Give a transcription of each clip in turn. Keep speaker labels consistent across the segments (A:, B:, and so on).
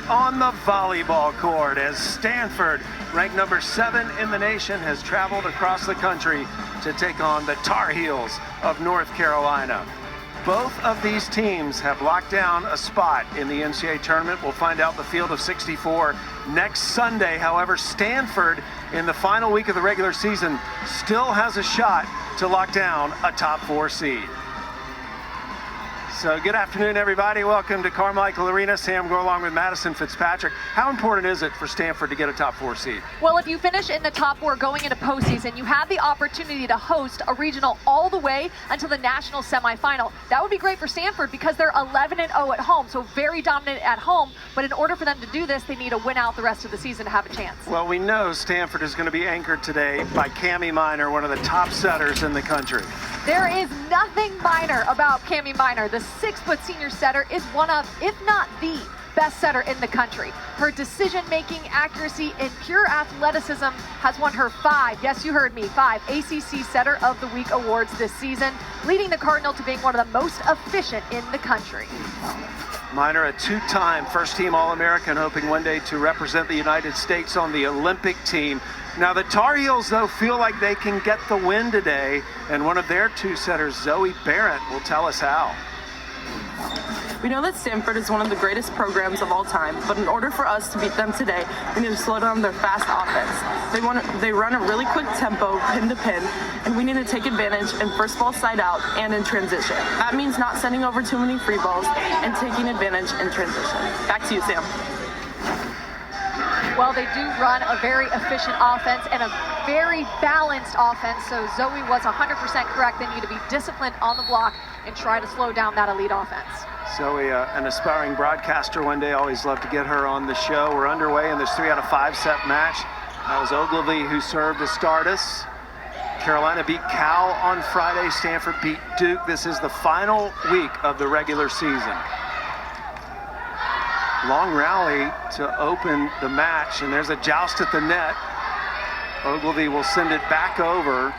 A: on the volleyball court as Stanford, ranked number 7 in the nation, has traveled across the country to take on the Tar Heels of North Carolina. Both of these teams have locked down a spot in the NCAA tournament. We'll find out the field of 64 next Sunday. However, Stanford, in the final week of the regular season, still has a shot to lock down a top 4 seed. So good afternoon, everybody. Welcome to Carmichael Arena. Sam Gore along with Madison Fitzpatrick. How important is it for Stanford to get a top 4 seed?
B: Well, if you finish in the top 4 going into postseason, you have the opportunity to host a regional all the way until the national semifinal. That would be great for Stanford because they're 11-0 at home, so very dominant at home. But in order for them to do this, they need to win out the rest of the season to have a chance.
A: Well, we know Stanford is going to be anchored today by Cammie Minor, one of the top setters in the country.
B: There is nothing minor about Cammie Minor. The 6-foot senior setter is one of, if not the best setter in the country. Her decision-making accuracy and pure athleticism has won her 5, yes, you heard me, 5 ACC Setter of the Week awards this season, leading the Cardinal to being one of the most efficient in the country.
A: Minor, a 2-time first-team All-American, hoping one day to represent the United States on the Olympic team. Now, the Tar Heels, though, feel like they can get the win today, and one of their 2 setters, Zoe Barrett, will tell us how.
C: We know that Stanford is one of the greatest programs of all time, but in order for us to beat them today, we need to slow down their fast offense. They run a really quick tempo, pin to pin, and we need to take advantage in first ball side out and in transition. That means not sending over too many free balls and taking advantage in transition. Back to you, Sam.
B: Well, they do run a very efficient offense and a very balanced offense, so Zoe was 100% correct. They need to be disciplined on the block and try to slow down that elite offense.
A: Zoe, an aspiring broadcaster one day, always love to get her on the show. We're underway in this 3 out of 5 set match. That was Ogilvy who served to start us. Carolina beat Cal on Friday. Stanford beat Duke. This is the final week of the regular season. Long rally to open the match, and there's a joust at the net. Ogilvy will send it back over.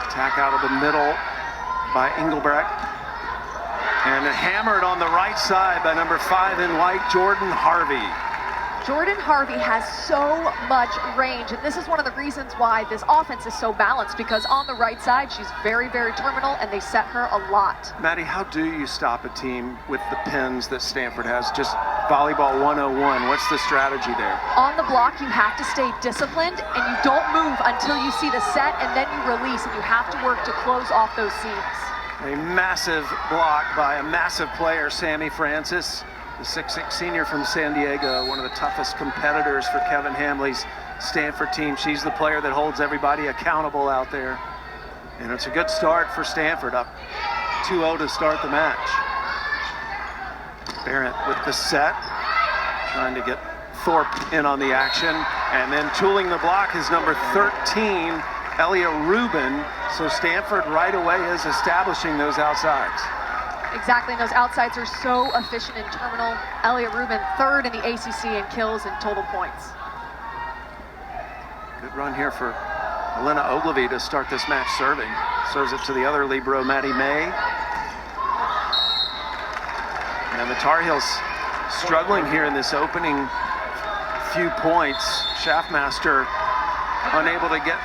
A: Attack out of the middle by Engelbrecht. And hammered on the right side by number 5 in white, Jordan Harvey.
B: Jordan Harvey has so much range, and this is one of the reasons why this offense is so balanced, because on the right side, she's very, very terminal, and they set her a lot.
A: Maddie, how do you stop a team with the pins that Stanford has? Just volleyball 101. What's the strategy there? On
B: the block, you have to stay disciplined, and you don't move until you see the set, and then you release, and you have to work to close off those seams.
A: A massive block by a massive player, Sammy Francis. The 6'6" senior from San Diego, one of the toughest competitors for Kevin Hamley's Stanford team. She's the player that holds everybody accountable out there. And it's a good start for Stanford, up 2-0 to start the match. Barrett with the set, trying to get Thorpe in on the action. And then tooling the block is number 13, Elia Rubin. So Stanford right away is establishing those outsides.
B: Exactly, and those outsides are so efficient and terminal. Elliott Rubin, 3rd in the ACC in kills and total points.
A: Good run here for Elena Ogilvy to start this match serving. Serves it to the other libero, Maddie May. And the Tar Heels struggling here in this opening few points. Schaffmaster unable to get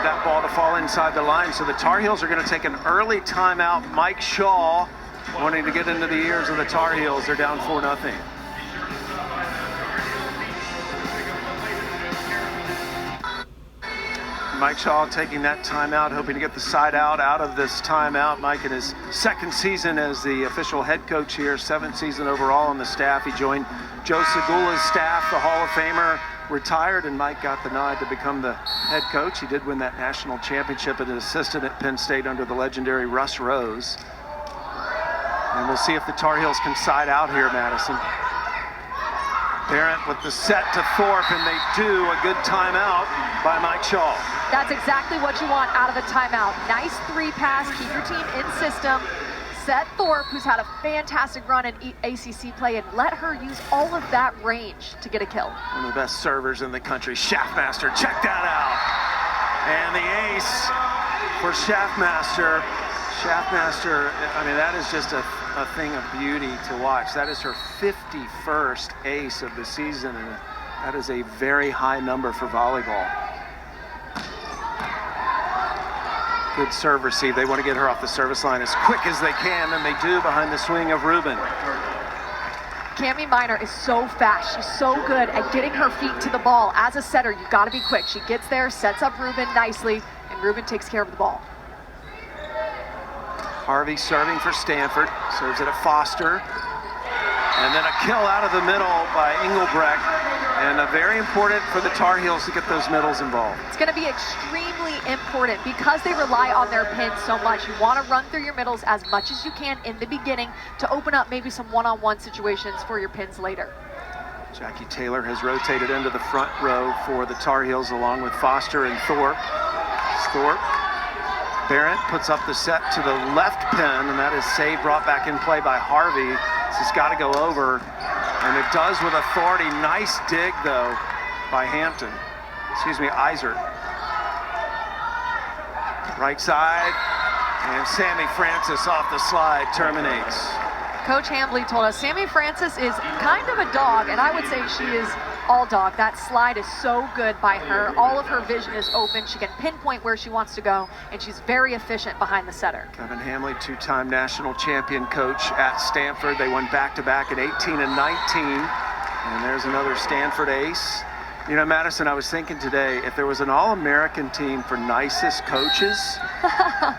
A: that ball to fall inside the line. So the Tar Heels are going to take an early timeout. Mike Shaw wanting to get into the ears of the Tar Heels. They're down 4-0. Mike Shaw taking that timeout, hoping to get the side out of this timeout. Mike in his 2nd season as the official head coach here, 7th season overall on the staff. He joined Joe Segula's staff, the Hall of Famer, retired, and Mike got the nod to become the head coach. He did win that national championship as an assistant at Penn State under the legendary Russ Rose. And we'll see if the Tar Heels can side out here, Madison. Barrett with the set to Thorpe, and they do. A good timeout by Mike Shaw.
B: That's exactly what you want out of a timeout. Nice 3 pass, keep your team in system. Set Thorpe, who's had a fantastic run in ACC play, and let her use all of that range to get a kill.
A: One of the best servers in the country, Schaffmaster. Check that out. And the ace for Schaffmaster. Schaffmaster, I mean, that is just a a thing of beauty to watch. That is her 51st ace of the season, and that is a very high number for volleyball. Good serve receive. They want to get her off the service line as quick as they can, and they do behind the swing of Rubin.
B: Cami Minor is so fast. She's so good at getting her feet to the ball. As a setter, you've got to be quick. She gets there, sets up Rubin nicely, and Rubin takes care of the ball.
A: Harvey serving for Stanford, serves it at Foster. And then a kill out of the middle by Engelbrecht. And very important for the Tar Heels to get those middles involved.
B: It's going to be extremely important because they rely on their pins so much. You want to run through your middles as much as you can in the beginning to open up maybe some one-on-one situations for your pins later.
A: Jackie Taylor has rotated into the front row for the Tar Heels along with Foster and Thorpe. Barrett puts up the set to the left pin, and that is saved, brought back in play by Harvey. This has got to go over, and it does with authority. Nice dig, though, by Iser. Right side, and Sammy Francis off the slide terminates.
B: Coach Hambly told us Sammy Francis is kind of a dog, and I would say she is all dog. That slide is so good by her. All of her vision is open. She can pinpoint where she wants to go, and she's very efficient behind the setter.
A: Kevin Hamley, two-time national champion coach at Stanford. They won back-to-back at 18 and 19, and there's another Stanford ace. You know, Madison, I was thinking today, if there was an All-American team for nicest coaches,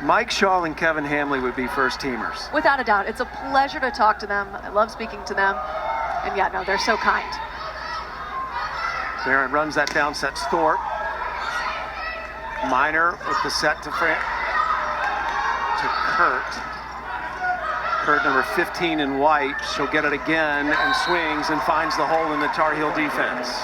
A: Mike Shaw and Kevin Hamley would be first teamers.
B: Without a doubt. It's a pleasure to talk to them. I love speaking to them. And yeah, no, they're so kind.
A: Barron runs that down, sets Thorpe. Minor with the set to Kurt. Kurt, number 15 in white. She'll get it again and swings and finds the hole in the Tar Heel defense.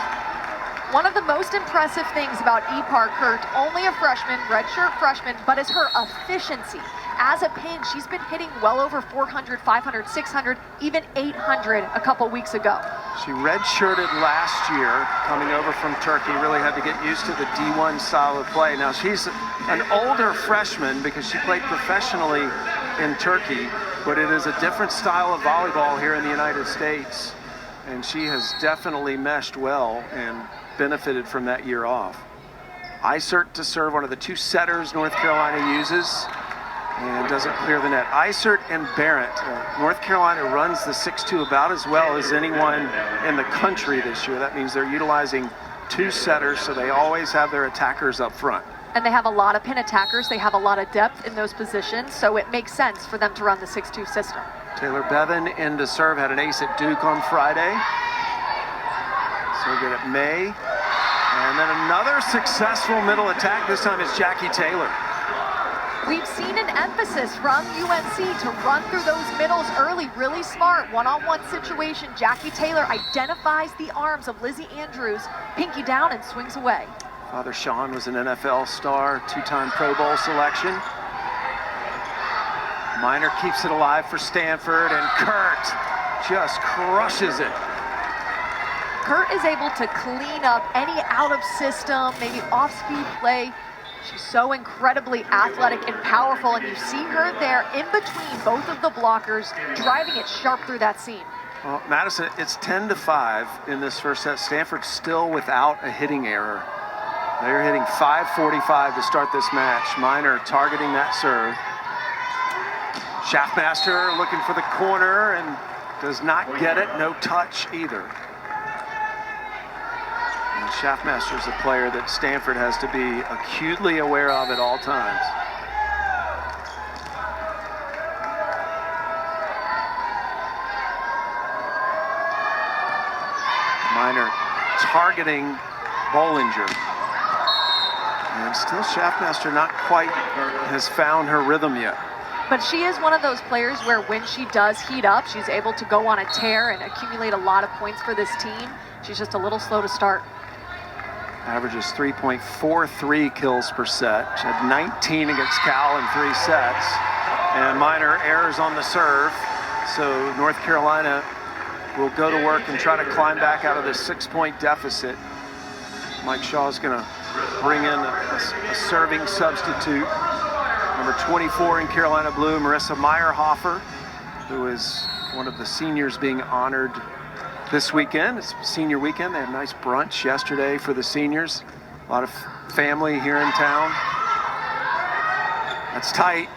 B: One of the most impressive things about Ipar Kurt, only a freshman, redshirt freshman, but is her efficiency. As a pin, she's been hitting well over 400, 500, 600, even 800 a couple weeks ago.
A: She redshirted last year, coming over from Turkey, really had to get used to the D1 style of play. Now she's an older freshman because she played professionally in Turkey, but it is a different style of volleyball here in the United States. And she has definitely meshed well and benefited from that year off. Isert to serve, one of the two setters North Carolina uses, and doesn't clear the net. Isert and Barrett. North Carolina runs the 6-2 about as well as anyone in the country this year. That means they're utilizing two setters, so they always have their attackers up front.
B: And they have a lot of pin attackers. They have a lot of depth in those positions, so it makes sense for them to run the 6-2 system.
A: Taylor Bevan in to serve, had an ace at Duke on Friday. So good at May. And then another successful middle attack. This time it's Jackie Taylor.
B: We've seen an emphasis from UNC to run through those middles early, really smart, one-on-one situation. Jackie Taylor identifies the arms of Lizzie Andrews, pinky down and swings away.
A: Father Sean was an NFL star, two-time Pro Bowl selection. Minor keeps it alive for Stanford, and Kurt just crushes it.
B: Kurt is able to clean up any out of system, maybe off-speed play. She's so incredibly athletic and powerful, and you see her there in between both of the blockers, driving it sharp through that seam.
A: Well, Madison, it's 10-5 in this first set. Stanford still without a hitting error. They're hitting .545 to start this match. Minor targeting that serve. Schaffmaster looking for the corner and does not get it. No touch either. And Schaffmaster is a player that Stanford has to be acutely aware of at all times. Minor targeting Bollinger. And still Schaffmaster not quite has found her rhythm yet.
B: But she is one of those players where when she does heat up, she's able to go on a tear and accumulate a lot of points for this team. She's just a little slow to start.
A: Averages 3.43 kills per set. She had 19 against Cal in 3 sets. And Minor errors on the serve. So North Carolina will go to work and try to climb back out of this 6-point deficit. Mike Shaw is going to bring in a serving substitute. Number 24 in Carolina blue, Marissa Meyerhofer. who is one of the seniors being honored this weekend. It's senior weekend. They had a nice brunch yesterday for the seniors. A lot of family here in town. That's tight.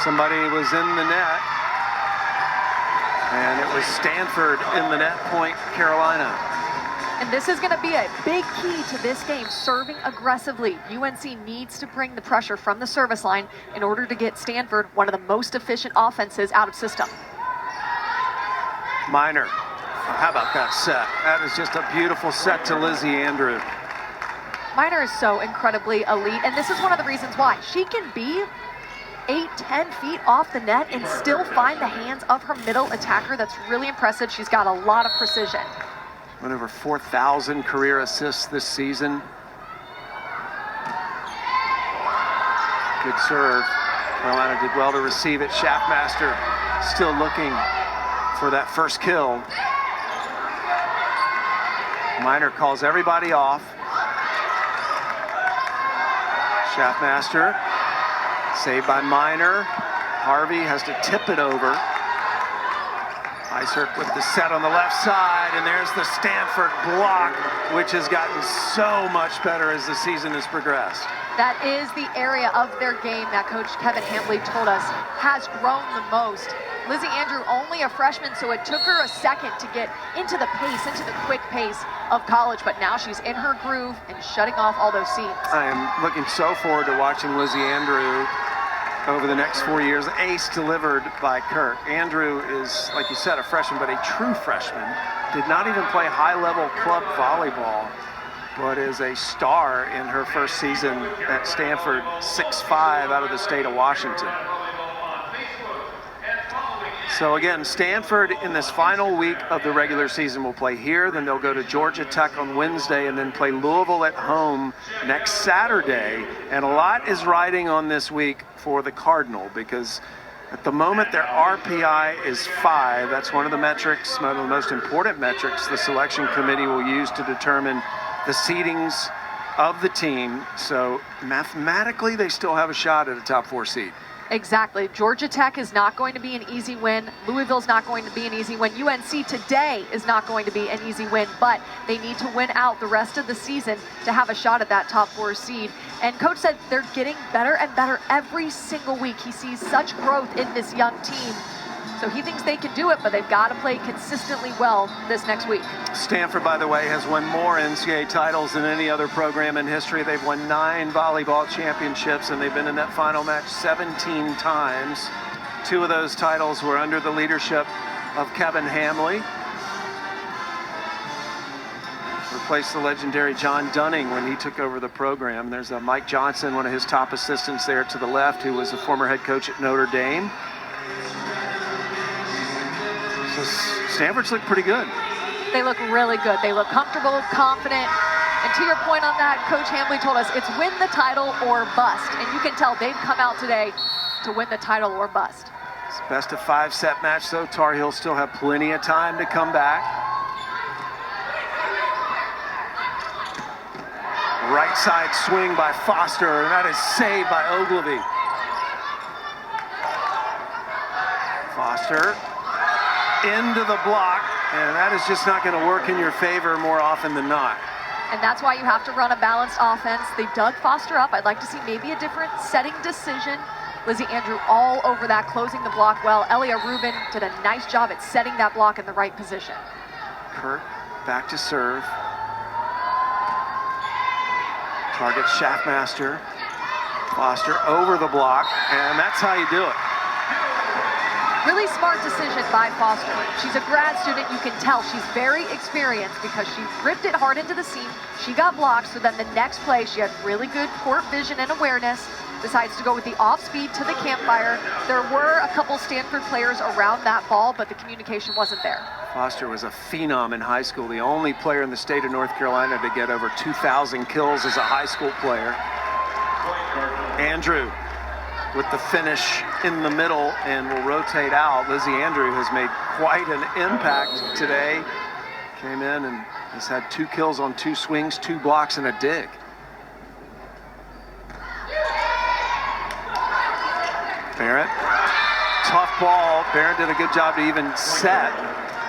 A: Somebody was in the net. And it was Stanford in the net, point Carolina.
B: And this is going to be a big key to this game, serving aggressively. UNC needs to bring the pressure from the service line in order to get Stanford one of the most efficient offenses out of system.
A: Minor. How about that set? That is just a beautiful set to Lizzie Andrew.
B: Minor is so incredibly elite, and this is one of the reasons why. She can be 8-10 feet off the net and still find the hands of her middle attacker. That's really impressive. She's got a lot of precision.
A: Went over 4,000 career assists this season. Good serve. Carolina did well to receive it. Schaffmaster still looking for that first kill. Minor calls everybody off. Schaffmaster, saved by Minor. Harvey has to tip it over. Iserk with the set on the left side, and there's the Stanford block, which has gotten so much better as the season has progressed.
B: That is the area of their game that Coach Kevin Hambley told us has grown the most. Lizzie Andrew, only a freshman, so it took her a second to get into the pace, into the quick pace of college, but now she's in her groove and shutting off all those seams.
A: I am looking so forward to watching Lizzie Andrew over the next 4 years. Ace delivered by Kirk. Andrew is, like you said, a freshman, but a true freshman. Did not even play high-level club volleyball, but is a star in her first season at Stanford, 6'5" out of the state of Washington. So again, Stanford in this final week of the regular season will play here, then they'll go to Georgia Tech on Wednesday and then play Louisville at home next Saturday. And a lot is riding on this week for the Cardinal because at the moment their RPI is 5. That's one of the metrics, one of the most important metrics the selection committee will use to determine the seedings of the team. So mathematically they still have a shot at a top 4 seed.
B: Exactly. Georgia Tech is not going to be an easy win. Louisville's not going to be an easy win. UNC today is not going to be an easy win, but they need to win out the rest of the season to have a shot at that top 4 seed. And Coach said they're getting better and better every single week. He sees such growth in this young team. So he thinks they can do it, but they've got to play consistently well this next week.
A: Stanford, by the way, has won more NCAA titles than any other program in history. They've won 9 volleyball championships, and they've been in that final match 17 times. 2 of those titles were under the leadership of Kevin Hambley. Replaced the legendary John Dunning when he took over the program. There's Mike Johnson, one of his top assistants there to the left, who was a former head coach at Notre Dame. So Stanford's look pretty good.
B: They look really good. They look comfortable, confident. And to your point on that, Coach Hambley told us it's win the title or bust. And you can tell they've come out today to win the title or bust.
A: It's best of 5 set match though. Tar Heels still have plenty of time to come back. Right side swing by Foster, and that is saved by Ogilvy. Foster into the block, and that is just not going to work in your favor more often than not.
B: And that's why you have to run a balanced offense. They dug Foster up. I'd like to see maybe a different setting decision. Lizzie Andrew all over that, closing the block well. Elia Rubin did a nice job at setting that block in the right position.
A: Kirk back to serve. Target Schaffmaster. Foster over the block, and that's how you do it.
B: Really smart decision by Foster. She's a grad student. You can tell she's very experienced because she ripped it hard into the seam. She got blocked, so then the next play, she had really good court vision and awareness. Decides to go with the off speed to the campfire. There were a couple Stanford players around that ball, but the communication wasn't there.
A: Foster was a phenom in high school, the only player in the state of North Carolina to get over 2,000 kills as a high school player. Andrew with the finish in the middle and will rotate out. Lizzie Andrew has made quite an impact today. Came in and has had 2 kills on 2 swings, 2 blocks, and a dig. Barrett tough ball. Barron did a good job to even set,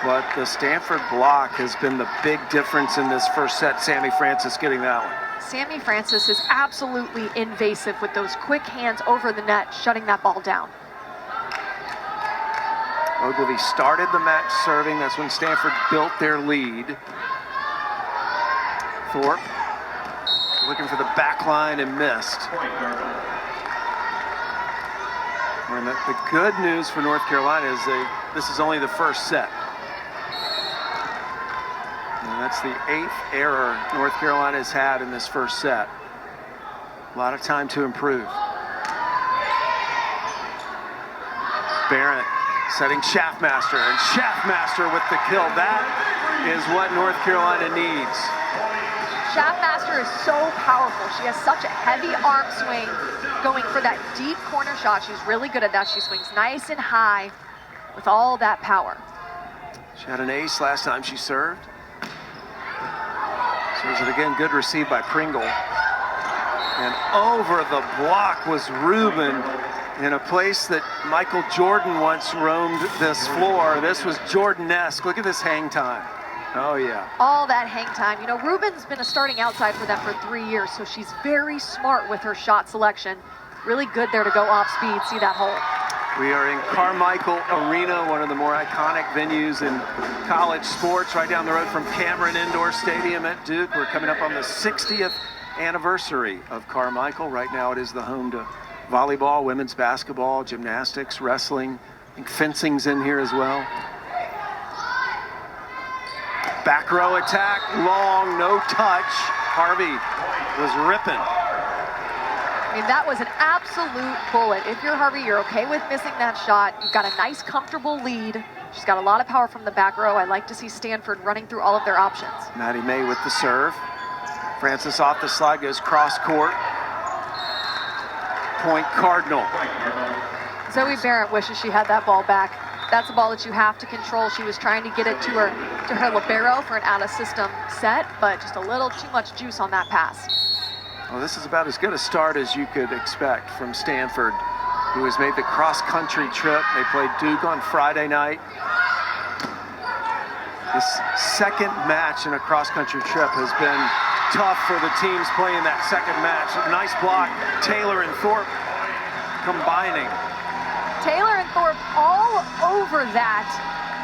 A: but the Stanford block has been the big difference in this first set. Sammy Francis getting that one.
B: Sammy Francis is absolutely invasive with those quick hands over the net, shutting that ball down.
A: Ogilvy started the match serving. That's when Stanford built their lead. Thorpe looking for the back line and missed. And the good news for North Carolina is this is only the first set. And that's the 8th error North Carolina has had in this first set. A lot of time to improve. Barrett setting Schaffmaster, and Schaffmaster with the kill. That is what North Carolina needs.
B: Schaffmaster is so powerful. She has such a heavy arm swing going for that deep corner shot. She's really good at that. She swings nice and high with all that power.
A: She had an ace last time she served. Serves it again, good receive by Pringle. And over the block was Rubin in a place that Michael Jordan once roamed this floor. This was Jordan-esque. Look at this hang time. Oh, yeah.
B: All that hang time. You know, Rubin's been a starting outside for them for 3 years, so she's very smart with her shot selection. Really good there to go off speed. See that hole.
A: We are in Carmichael Arena, one of the more iconic venues in college sports, right down the road from Cameron Indoor Stadium at Duke. We're coming up on the 60th anniversary of Carmichael. Right now it is the home to volleyball, women's basketball, gymnastics, wrestling. I think fencing's in here as well. Back row attack, long, no touch. Harvey was ripping.
B: I mean, that was an absolute bullet. If you're Harvey, you're okay with missing that shot. You've got a nice, comfortable lead. She's got a lot of power from the back row. I like to see Stanford running through all of their options.
A: Maddie May with the serve. Francis off the slide, goes cross court. Point Cardinal.
B: Zoe Barrett wishes she had that ball back. That's a ball that you have to control. She was trying to get it to her libero for an out-of-system set, but just a little too much juice on that pass.
A: Well, this is about as good a start as you could expect from Stanford, who has made the cross-country trip. They played Duke on Friday night. This second match in a cross-country trip has been tough for the teams playing that second match. Nice block, Taylor and Thorpe combining.
B: Taylor and Thorpe all over that.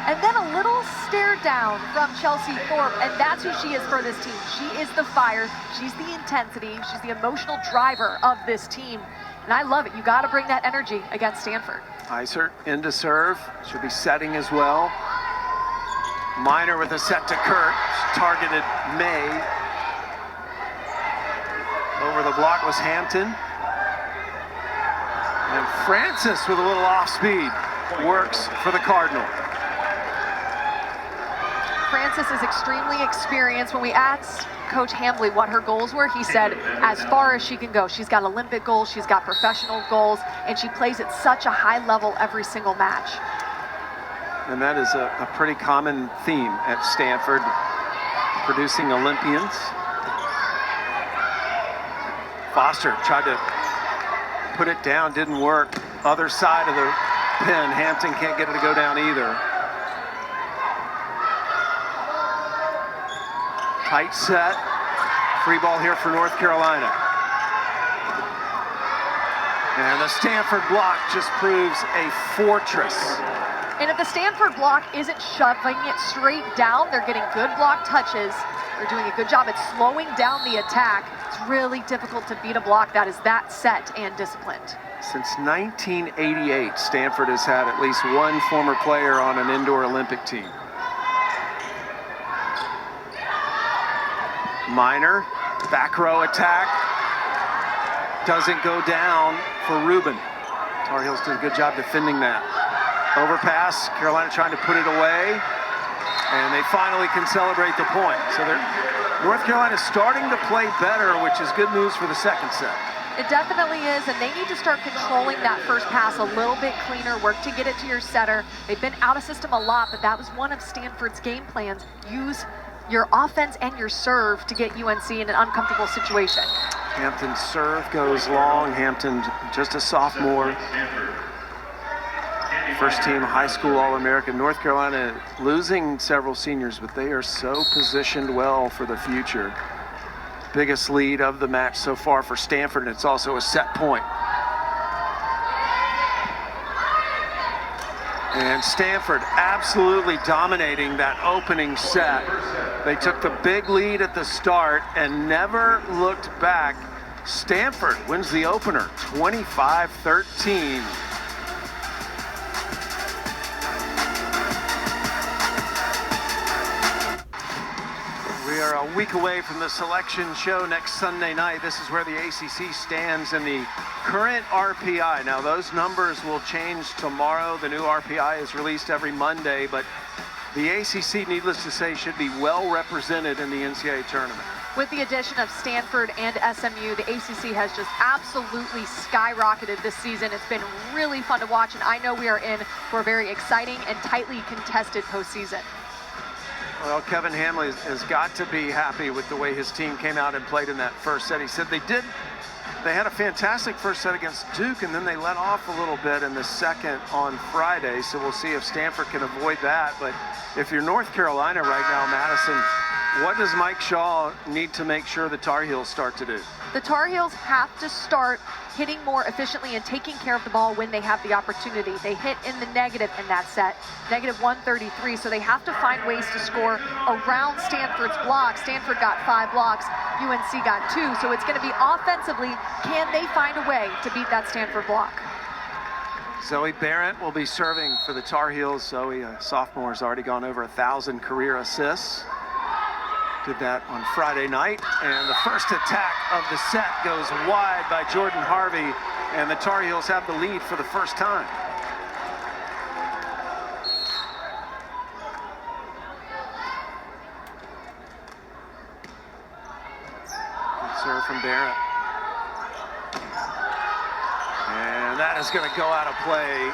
B: And then a little stare down from Chelsea Thorpe, and that's who she is for this team. She is the fire, she's the intensity, she's the emotional driver of this team. And I love it. You got to bring that energy against Stanford.
A: Isert into serve, should be setting as well. Minor with a set to Kurt, targeted May. Over the block was Hampton. And Francis with a little off speed works for the Cardinal.
B: Francis is extremely experienced. When we asked Coach Hambly what her goals were, he said as far as she can go. She's got Olympic goals, she's got professional goals, and she plays at such a high level every single match.
A: And that is a pretty common theme at Stanford, producing Olympians. Foster tried to put it down, didn't work. Other side of the pin, Hampton can't get it to go down either. Tight set, free ball here for North Carolina. And the Stanford block just proves a fortress.
B: And if the Stanford block isn't shoving it straight down, they're getting good block touches. They're doing a good job at slowing down the attack. It's really difficult to beat a block that is that set and disciplined.
A: Since 1988, Stanford has had at least one former player on an indoor Olympic team. Minor, back row attack. Doesn't go down for Rubin. Tar Heels did a good job defending that. Overpass, Carolina trying to put it away. And they finally can celebrate the point. So North Carolina's starting to play better, which is good news for the second set.
B: It definitely is, and they need to start controlling that first pass a little bit cleaner, work to get it to your setter. They've been out of system a lot, but that was one of Stanford's game plans. Use your offense and your serve to get UNC in an uncomfortable situation.
A: Hampton's serve goes long. Hampton, just a sophomore. First-team high school All-American. North Carolina losing several seniors, but they are so positioned well for the future. Biggest lead of the match so far for Stanford, and it's also a set point. And Stanford absolutely dominating that opening set. They took the big lead at the start and never looked back. Stanford wins the opener, 25-13. We are a week away from the selection show next Sunday night. This is where the ACC stands in the current RPI. Now, those numbers will change tomorrow. The new RPI is released every Monday, but the ACC, needless to say, should be well represented in the NCAA tournament.
B: With the addition of Stanford and SMU, the ACC has just absolutely skyrocketed this season. It's been really fun to watch, and I know we are in for a very exciting and tightly contested postseason.
A: Well, Kevin Hamley has got to be happy with the way his team came out and played in that first set. He said they had a fantastic first set against Duke, and then they let off a little bit in the second on Friday, so we'll see if Stanford can avoid that. But if you're North Carolina right now, Madison, what does Mike Shaw need to make sure the Tar Heels start to do?
B: The Tar Heels have to start hitting more efficiently and taking care of the ball when they have the opportunity. They hit in the negative in that set, negative 133, so they have to find ways to score around Stanford's block. Stanford got 5 blocks, UNC got 2, so it's going to be offensively, can they find a way to beat that Stanford block?
A: Zoe Barrett will be serving for the Tar Heels. Zoe, a sophomore, has already gone over 1,000 career assists. Did that on Friday night, and the first attack of the set goes wide by Jordan Harvey, and the Tar Heels have the lead for the first time. Good serve from Barrett. And that is going to go out of play.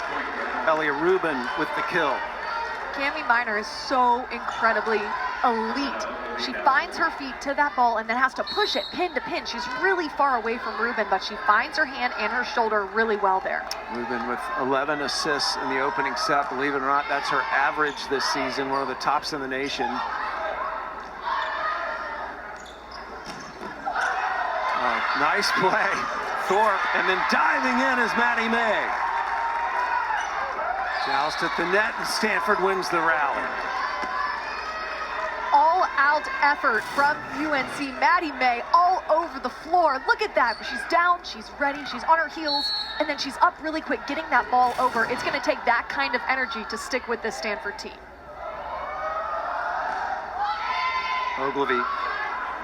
A: Elia Rubin with the kill.
B: Cami Minor is so incredibly elite. She finds her feet to that ball and then has to push it pin to pin. She's really far away from Rubin, but she finds her hand and her shoulder really well there.
A: Rubin with 11 assists in the opening set. Believe it or not, that's her average this season, one of the tops in the nation. Nice play, Thorpe, and then diving in is Maddie May. Joust at the net, and Stanford wins the rally.
B: All-out effort from UNC. Maddie May all over the floor. Look at that. She's down, she's ready, she's on her heels, and then she's up really quick, getting that ball over. It's going to take that kind of energy to stick with this Stanford team.
A: Ogilvy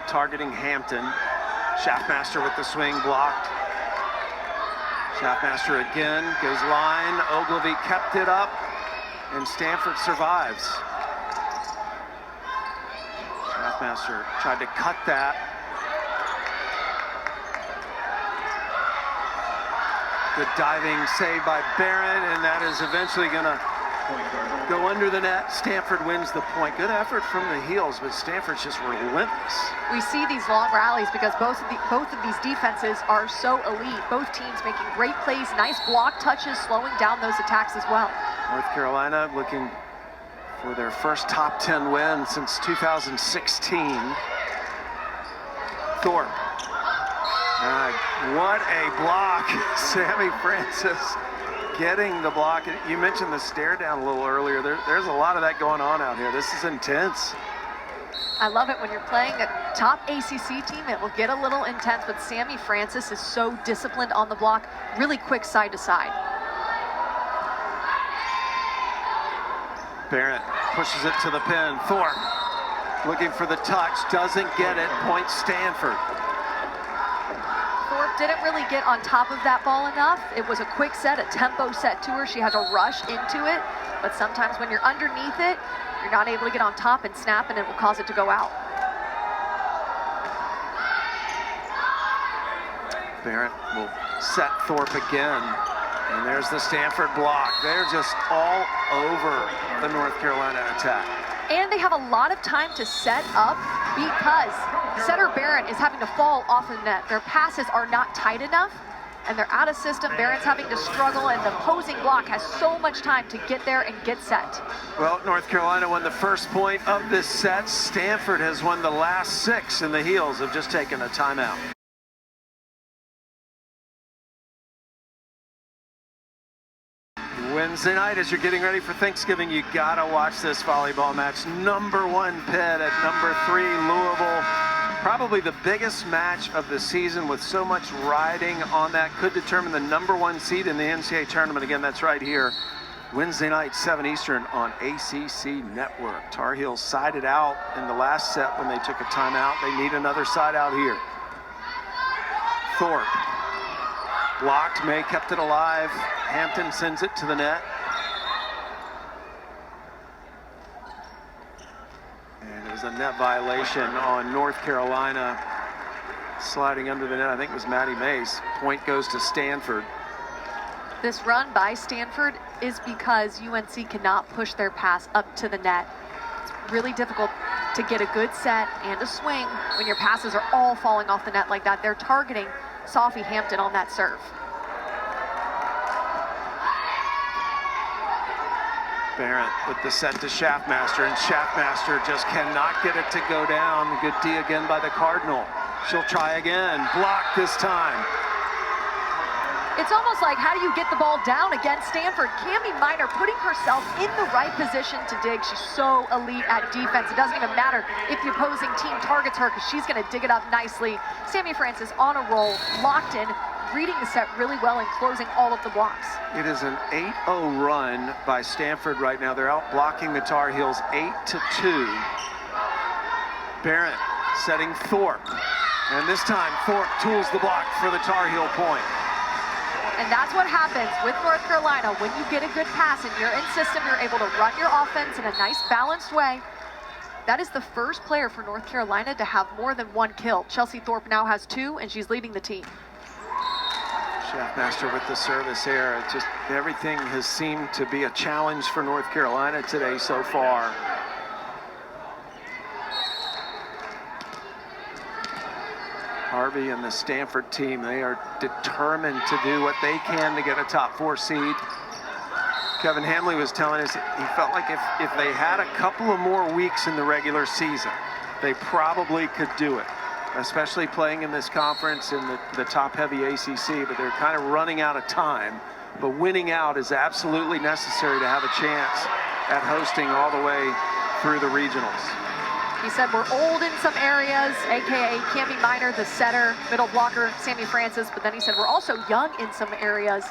A: targeting Hampton. Schaffmaster with the swing blocked. Schaffmaster again goes line. Ogilvy kept it up, and Stanford survives. Schaffmaster tried to cut that. Good diving save by Barrett, and that is eventually going to go under the net. Stanford wins the point. Good effort from the Heels, but Stanford's just relentless.
B: We see these long rallies because both of these defenses are so elite. Both teams making great plays, nice block touches, slowing down those attacks as well.
A: North Carolina looking for their first top 10 win since 2016. Thorpe. What a block. Sammy Francis getting the block. You mentioned the stare down a little earlier. There's a lot of that going on out here. This is intense.
B: I love it when you're playing a top ACC team. It will get a little intense, but Sammy Francis is so disciplined on the block, really quick side to side.
A: Barrett pushes it to the pin. Thorpe looking for the touch, doesn't get it. Point Stanford.
B: Thorpe didn't really get on top of that ball enough. It was a quick set, a tempo set to her. She had to rush into it, but sometimes when you're underneath it, you're not able to get on top and snap, and it will cause it to go out.
A: Barrett will set Thorpe again. And there's the Stanford block. They're just all over the North Carolina attack.
B: And they have a lot of time to set up because setter Barrett is having to fall off the net. Their passes are not tight enough, and they're out of system. Barron's having to struggle, and the opposing block has so much time to get there and get set.
A: Well, North Carolina won the first point of this set. Stanford has won the last 6, and the Heels have just taken a timeout. Wednesday night, as you're getting ready for Thanksgiving, you gotta watch this volleyball match. Number 1 Pitt at number 3 Louisville. Probably the biggest match of the season, with so much riding on that. Could determine the number 1 seed in the NCAA tournament. Again, that's right here. Wednesday night, 7 Eastern on ACC Network. Tar Heels sided out in the last set when they took a timeout. They need another side out here. Thorpe. Blocked, May kept it alive. Hampton sends it to the net. And it was a net violation on North Carolina. Sliding under the net, I think it was Maddie Mace. Point goes to Stanford.
B: This run by Stanford is because UNC cannot push their pass up to the net. It's really difficult to get a good set and a swing when your passes are all falling off the net like that. They're targeting Sophie Hampton on that serve.
A: Barrett with the set to Schaffmaster, and Schaffmaster just cannot get it to go down. Good D again by the Cardinal. She'll try again. Blocked this time.
B: It's almost like, how do you get the ball down against Stanford? Cami Minor putting herself in the right position to dig. She's so elite at defense. It doesn't even matter if the opposing team targets her, because she's going to dig it up nicely. Sammy Francis on a roll, locked in, reading the set really well and closing all of the blocks.
A: It is an 8-0 run by Stanford right now. They're out blocking the Tar Heels 8-2. Barrett setting Thorpe. And this time Thorpe tools the block for the Tar Heel point.
B: And that's what happens with North Carolina. When you get a good pass and you're in system, you're able to run your offense in a nice balanced way. That is the first player for North Carolina to have more than 1 kill. Chelsea Thorpe now has 2, and she's leading the team.
A: Schaffmaster with the service here. It's just everything has seemed to be a challenge for North Carolina today so far. Harvey and the Stanford team, they are determined to do what they can to get a top 4 seed. Kevin Hamley was telling us he felt like if they had a couple of more weeks in the regular season, they probably could do it, especially playing in this conference in the top-heavy ACC, but they're kind of running out of time. But winning out is absolutely necessary to have a chance at hosting all the way through the regionals.
B: He said we're old in some areas, AKA Cami Minor, the setter, middle blocker, Sammy Francis, but then he said we're also young in some areas.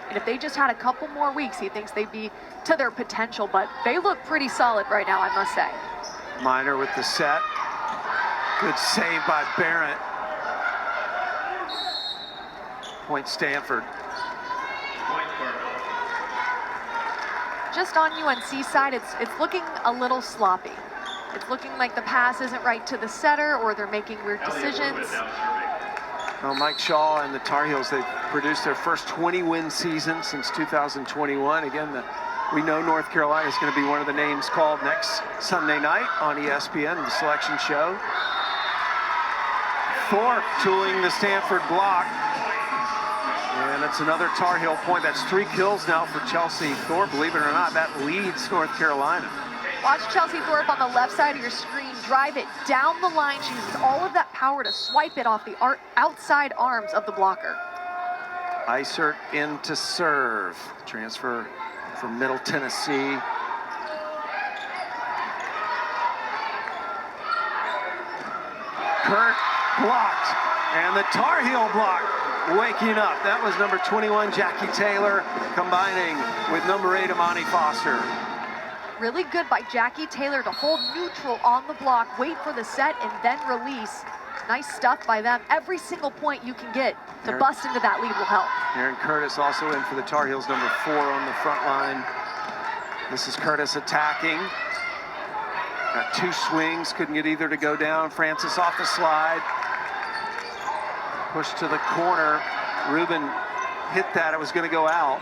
B: And if they just had a couple more weeks, he thinks they'd be to their potential, but they look pretty solid right now, I must say.
A: Minor with the set. Good save by Barrett. Point Stanford.
B: Just on UNC side, it's looking a little sloppy. It's looking like the pass isn't right to the setter, or they're making weird decisions.
A: Well, Mike Shaw and the Tar Heels, they've produced their first 20-win season since 2021. Again, we know North Carolina is going to be one of the names called next Sunday night on ESPN, the selection show. Thorpe tooling the Stanford block. And it's another Tar Heel point. That's 3 kills now for Chelsea Thorpe. Believe it or not, that leads North Carolina.
B: Watch Chelsea Thorpe on the left side of your screen drive it down the line. She uses all of that power to swipe it off the outside arms of the blocker.
A: Isert in to serve. Transfer from Middle Tennessee. Kurt blocked, and the Tar Heel block waking up. That was number 21, Jackie Taylor, combining with number 8, Amani Foster.
B: Really good by Jackie Taylor to hold neutral on the block, wait for the set, and then release. Nice stuff by them. Every single point you can get to bust into that lead will help.
A: Aaron Curtis also in for the Tar Heels, number 4 on the front line. This is Curtis attacking. Got 2 swings, couldn't get either to go down. Francis off the slide. Push to the corner. Rubin hit that, it was going to go out.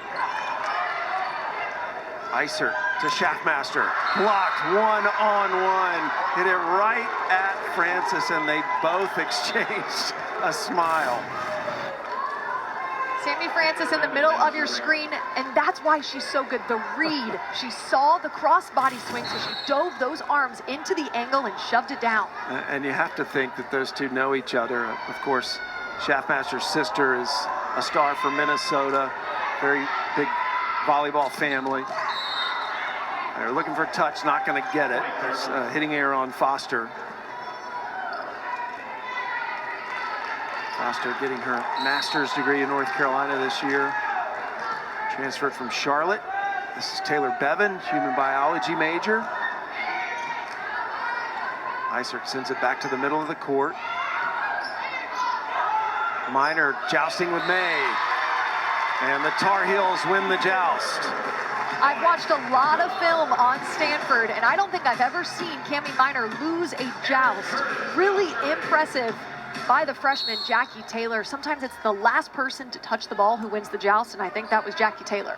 A: Isert to Schaffmaster. Blocked 1-on-1. Hit it right at Francis, and they both exchanged a smile.
B: Sammy Francis in the middle of your screen, and that's why she's so good. The read, she saw the cross-body swing, so she dove those arms into the angle and shoved it down.
A: And you have to think that those two know each other. Of course, Schaffmaster's sister is a star for Minnesota, very big volleyball family. They're looking for a touch, not going to get it. There's hitting error on Foster. Foster getting her master's degree in North Carolina this year. Transferred from Charlotte. This is Taylor Bevan, human biology major. Isert sends it back to the middle of the court. Minor jousting with May. And the Tar Heels win the joust.
B: I've watched a lot of film on Stanford, and I don't think I've ever seen Cami Minor lose a joust. Really impressive by the freshman, Jackie Taylor. Sometimes it's the last person to touch the ball who wins the joust, and I think that was Jackie Taylor.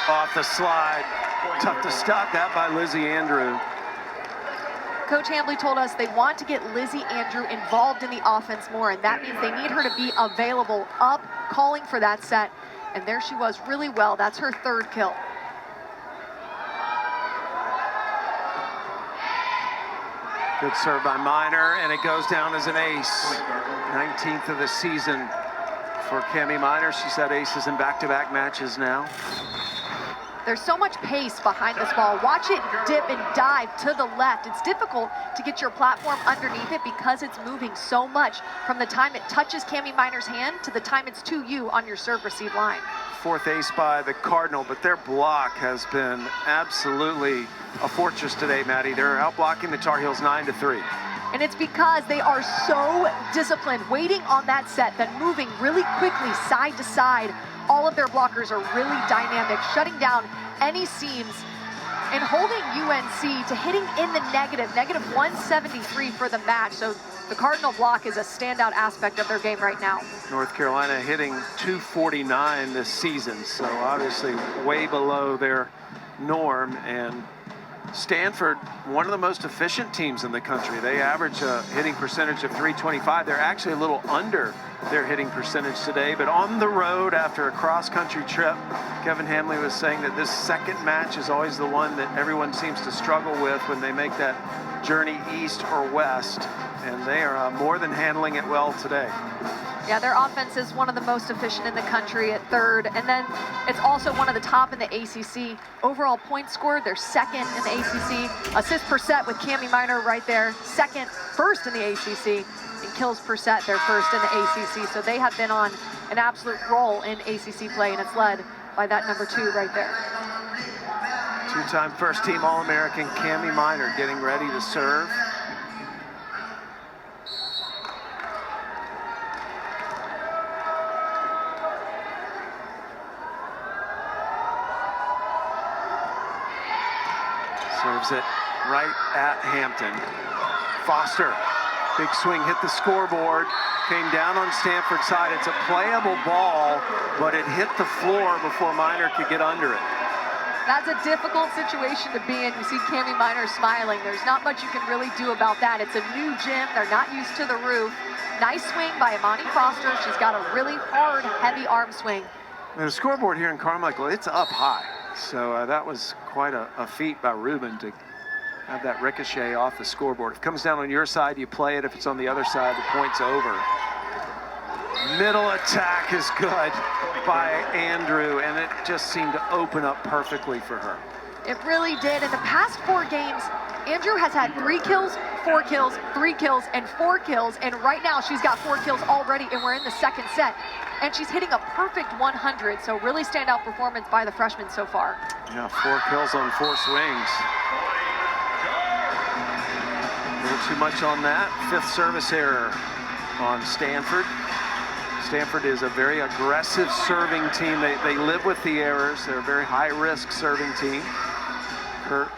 A: Off the slide. Tough to stop that by Lizzie Andrew.
B: Coach Hambly told us they want to get Lizzie Andrew involved in the offense more, and that means they need her to be available, up, calling for that set. And there she was really well. That's her third kill.
A: Good serve by Minor, and it goes down as an ace. 19th of the season for Cami Minor. She's had aces in back-to-back matches now.
B: There's so much pace behind this ball. Watch it dip and dive to the left. It's difficult to get your platform underneath it because it's moving so much from the time it touches Cami Minor's hand to the time it's to you on your serve-receive line.
A: Fourth ace by the Cardinal, but their block has been absolutely a fortress today, Maddie. They're out-blocking the Tar Heels 9-3.
B: And it's because they are so disciplined, waiting on that set, then moving really quickly side to side. All of their blockers are really dynamic, shutting down any seams and holding UNC to hitting in the negative 173 for the match. So the Cardinal block is a standout aspect of their game right now.
A: North Carolina hitting 249 this season, so obviously way below their norm. And Stanford, one of the most efficient teams in the country. They average a hitting percentage of .325. They're actually a little under their hitting percentage today, but on the road after a cross-country trip, Kevin Hamley was saying that this second match is always the one that everyone seems to struggle with when they make that journey east or west, and they are more than handling it well today.
B: Yeah, their offense is one of the most efficient in the country at third, and then it's also one of the top in the ACC. Overall points scored, they're second in the ACC. Assists per set with Cami Minor right there, first in the ACC. And kills per set, they're first in the ACC. So they have been on an absolute roll in ACC play, and it's led by that number 2 right there.
A: Two-time first-team All-American Cami Minor getting ready to serve. Serves it right at Hampton. Foster, big swing, hit the scoreboard, came down on Stanford's side. It's a playable ball, but it hit the floor before Minor could get under it.
B: That's a difficult situation to be in. You see Cami Minor smiling. There's not much you can really do about that. It's a new gym. They're not used to the roof. Nice swing by Imani Foster. She's got a really hard, heavy arm swing.
A: And the scoreboard here in Carmichael, it's up high. So that was quite a feat by Ruben to have that ricochet off the scoreboard. If it comes down on your side, you play it. If it's on the other side, the point's over. Middle attack is good by Andrew, and it just seemed to open up perfectly for her.
B: It really did. In the past 4 games, Andrew has had 3 kills, 4 kills, 3 kills, and 4 kills. And right now she's got 4 kills already, and we're in the second set. And she's hitting a perfect 100. So really standout performance by the freshman so far.
A: Yeah, 4 kills on 4 swings. A little too much on that. 5th service error on Stanford. Stanford is a very aggressive serving team. They live with the errors. They're a very high-risk serving team. Kurt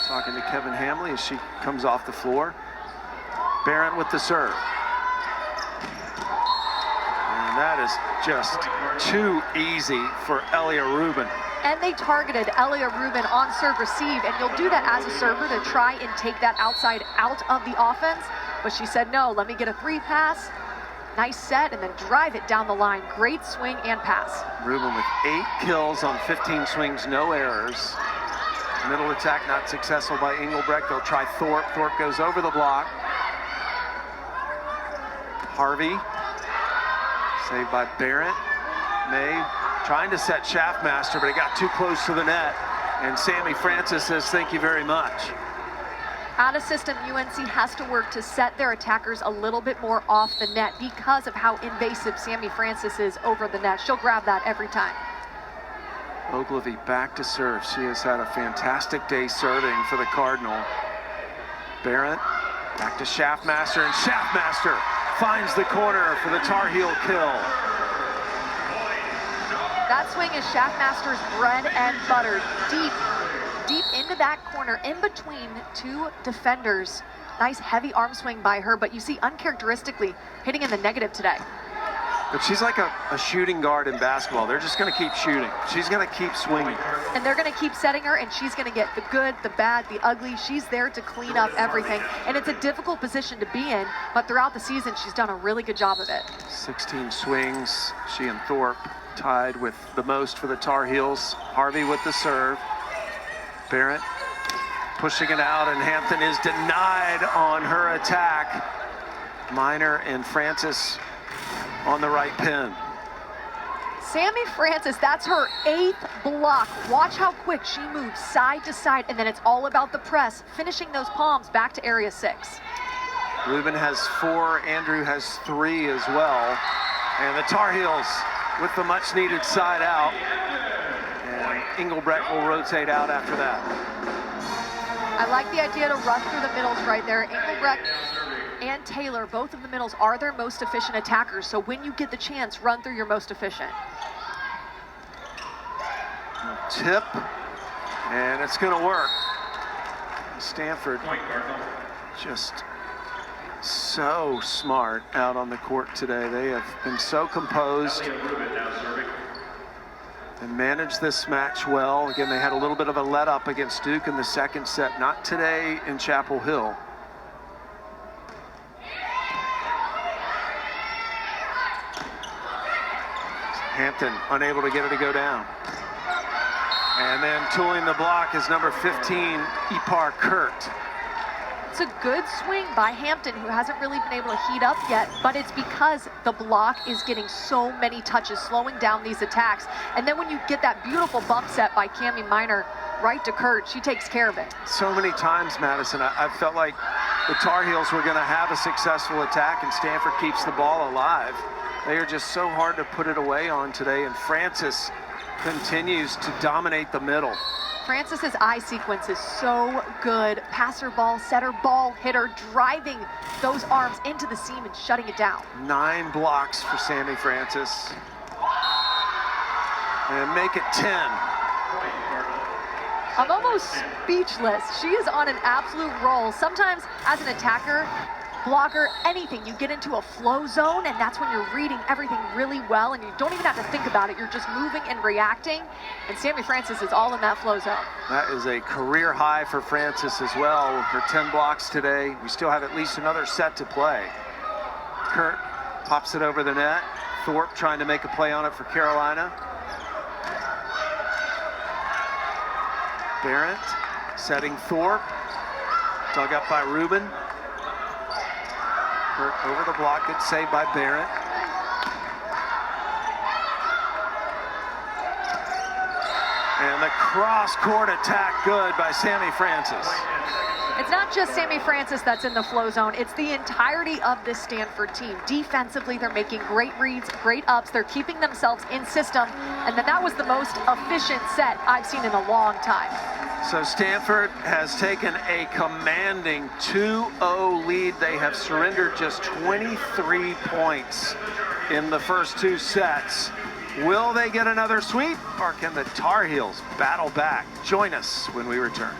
A: talking to Kevin Hamley as she comes off the floor. Barrett with the serve. And that is just too easy for Elia Rubin.
B: And they targeted Elia Rubin on serve receive, and you'll do that as a server to try and take that outside out of the offense. but she said, no, let me get a 3 pass. Nice set, and then drive it down the line. Great swing and pass.
A: Rubin with 8 kills on 15 swings, no errors. Middle attack not successful by Engelbrecht. They'll try Thorpe. Thorpe goes over the block. Harvey, saved by Barrett. May trying to set Schaffmaster, but it got too close to the net. And Sammy Francis says, thank you very much.
B: Out of system, UNC has to work to set their attackers a little bit more off the net because of how invasive Sammy Francis is over the net. She'll grab that every time.
A: Ogilvy back to serve. She has had a fantastic day serving for the Cardinal. Barrett back to Schaffmaster, and Schaffmaster finds the corner for the Tar Heel kill.
B: That swing is Schaffmaster's bread and butter. Deep into that corner, in between 2 defenders. Nice heavy arm swing by her, but you see uncharacteristically hitting in the negative today.
A: But she's like a shooting guard in basketball. They're just going to keep shooting. She's going to keep swinging.
B: And they're going to keep setting her, and she's going to get the good, the bad, the ugly. She's there to clean up everything. And it's a difficult position to be in, but throughout the season, she's done a really good job of it.
A: 16 swings. She and Thorpe tied with the most for the Tar Heels. Harvey with the serve. Barrett pushing it out, and Hampton is denied on her attack. Minor and Francis on the right pin.
B: Sammy Francis, that's her 8th block. Watch how quick she moves side to side, and then it's all about the press, finishing those palms back to area 6.
A: Rubin has 4, Andrew has 3 as well. And the Tar Heels with the much needed side out. And Engelbrecht will rotate out after that.
B: I like the idea to run through the middles right there. Engelbrecht and Taylor, both of the middles, are their most efficient attackers. So when you get the chance, run through your most efficient.
A: Tip, and it's going to work. Stanford just so smart out on the court today. They have been so composed and managed this match well. Again, they had a little bit of a let up against Duke in the second set. Not today in Chapel Hill. Hampton unable to get it to go down. And then tooling the block is number 15, Ipar Kurt.
B: It's a good swing by Hampton, who hasn't really been able to heat up yet, but it's because the block is getting so many touches, slowing down these attacks. And then when you get that beautiful bump set by Cami Minor right to Kurt, she takes care of it.
A: So many times, Madison, I felt like the Tar Heels were going to have a successful attack, and Stanford keeps the ball alive. They are just so hard to put it away on today, and Francis continues to dominate the middle.
B: Francis's eye sequence is so good. Passer ball, setter ball, hitter, driving those arms into the seam and shutting it down.
A: 9 blocks for Sammy Francis. And make it 10.
B: I'm almost speechless. She is on an absolute roll. Sometimes as an attacker, blocker, anything, you get into a flow zone, and that's when you're reading everything really well, and you don't even have to think about it. You're just moving and reacting, and Sammy Francis is all in that flow zone.
A: That is a career high for Francis as well. Her 10 blocks today. We still have at least another set to play. Kurt pops it over the net. Thorpe trying to make a play on it for Carolina. Barrett setting Thorpe. Dug up by Rubin. Kurt over the block, good save by Barrett. And the cross-court attack good by Sammy Francis.
B: It's not just Sammy Francis that's in the flow zone. It's the entirety of this Stanford team. Defensively, they're making great reads, great ups. They're keeping themselves in system. And then that was the most efficient set I've seen in a long time.
A: So Stanford has taken a commanding 2-0 lead. They have surrendered just 23 points in the first 2 sets. Will they get another sweep, or can the Tar Heels battle back? Join us when we return.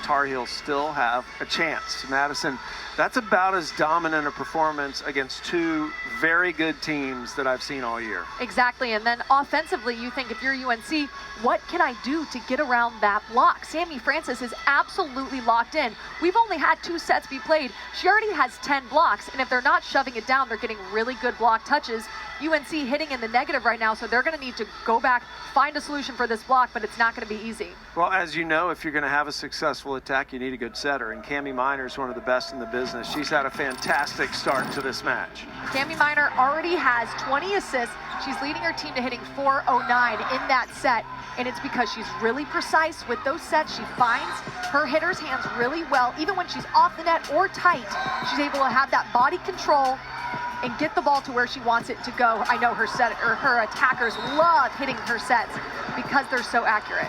A: Tar Heels still have a chance. Madison, that's about as dominant a performance against two very good teams that I've seen all year.
B: Exactly, and then offensively, you think if you're UNC, what can I do to get around that block? Sammy Francis is absolutely locked in. We've only had 2 sets be played. She already has 10 blocks, and if they're not shoving it down, they're getting really good block touches. UNC hitting in the negative right now, so they're going to need to go back, find a solution for this block, but it's not going to be easy.
A: Well, as you know, if you're going to have a successful attack, you need a good setter, and Cami Miner is one of the best in the business. She's had a fantastic start to this match.
B: Cami Miner already has 20 assists. She's leading her team to hitting .409 in that set, and it's because she's really precise with those sets. She finds her hitter's hands really well. Even when she's off the net or tight, she's able to have that body control and get the ball to where she wants it to go. I know her attackers love hitting her sets because they're so accurate.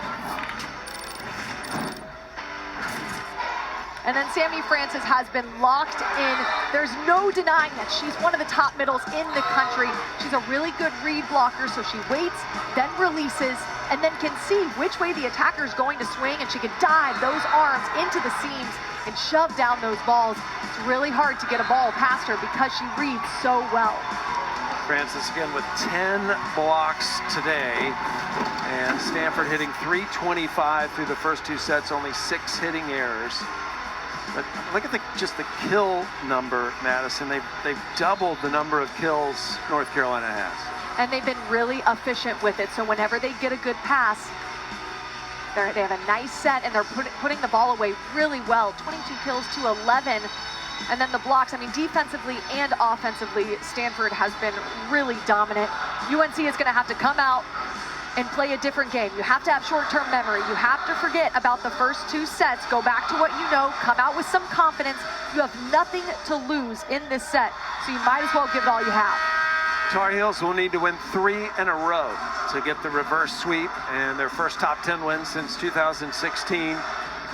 B: And then Sammy Francis has been locked in. There's no denying that she's one of the top middles in the country. She's a really good read blocker, so she waits, then releases, and then can see which way the attacker is going to swing, and she can dive those arms into the seams and shove down those balls. It's really hard to get a ball past her because she reads so well.
A: Francis again with 10 blocks today, and Stanford hitting .325 through the first 2 sets, only 6 hitting errors. But look at just the kill number, Madison. They've doubled the number of kills North Carolina has.
B: And they've been really efficient with it. So whenever they get a good pass, they have a nice set, and they're putting the ball away really well. 22 kills to 11. And then the blocks, I mean, defensively and offensively, Stanford has been really dominant. UNC is going to have to come out and play a different game. You have to have short-term memory. You have to forget about the first 2 sets. Go back to what you know. Come out with some confidence. You have nothing to lose in this set, so you might as well give it all you have.
A: Tar Heels will need to win 3 in a row to get the reverse sweep and their first top 10 win since 2016.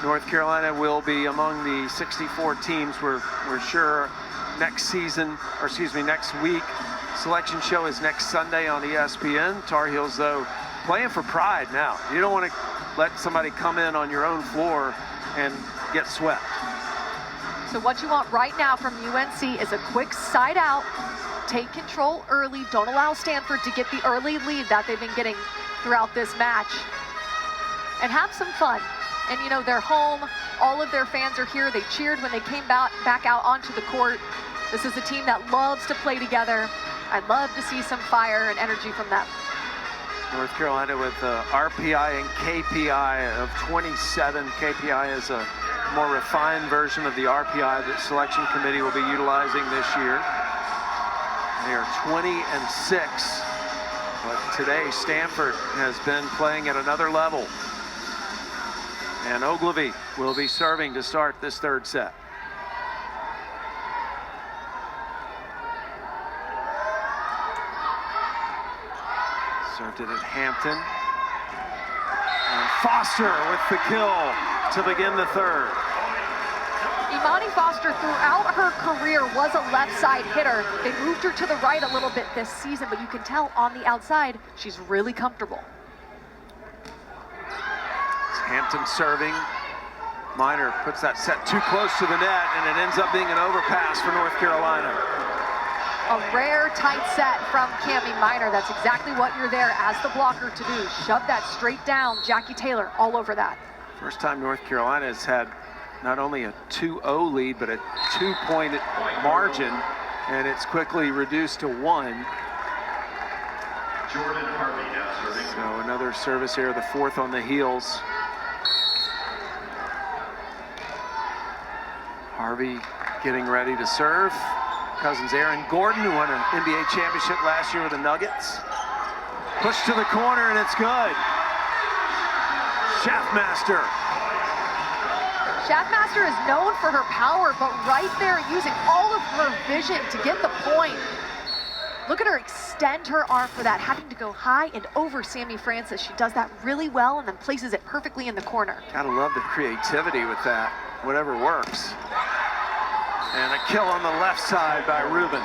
A: North Carolina will be among the 64 teams we're sure next week. Selection show is next Sunday on ESPN. Tar Heels, though, playing for pride now. You don't want to let somebody come in on your own floor and get swept.
B: So what you want right now from UNC is a quick side out, take control early, don't allow Stanford to get the early lead that they've been getting throughout this match, and have some fun. And you know, they're home, all of their fans are here. They cheered when they came back out onto the court. This is a team that loves to play together. I'd love to see some fire and energy from them.
A: North Carolina with RPI and KPI of 27. KPI is a more refined version of the RPI that selection committee will be utilizing this year. They are 20-6, but today Stanford has been playing at another level. And Ogilvy will be serving to start this 3rd set. Served it at Hampton. And Foster with the kill to begin the 3rd.
B: Imani Foster, throughout her career, was a left side hitter. They moved her to the right a little bit this season, but you can tell on the outside, she's really comfortable.
A: It's Hampton serving. Miner puts that set too close to the net, and it ends up being an overpass for North Carolina.
B: A rare tight set from Cami Miner. That's exactly what you're there as the blocker to do. Shove that straight down. Jackie Taylor all over that.
A: First time North Carolina has had not only a 2-0 lead, but a 2-point margin, and it's quickly reduced to 1. So another service here, the 4th on the heels. Harvey getting ready to serve. Cousins Aaron Gordon, who won an NBA championship last year with the Nuggets. Push to the corner, and it's good. Schaffmaster.
B: Schaffmaster is known for her power, but right there using all of her vision to get the point. Look at her extend her arm for that, having to go high and over Sammy Francis. She does that really well and then places it perfectly in the corner.
A: Gotta love the creativity with that, whatever works. And a kill on the left side by Rubin.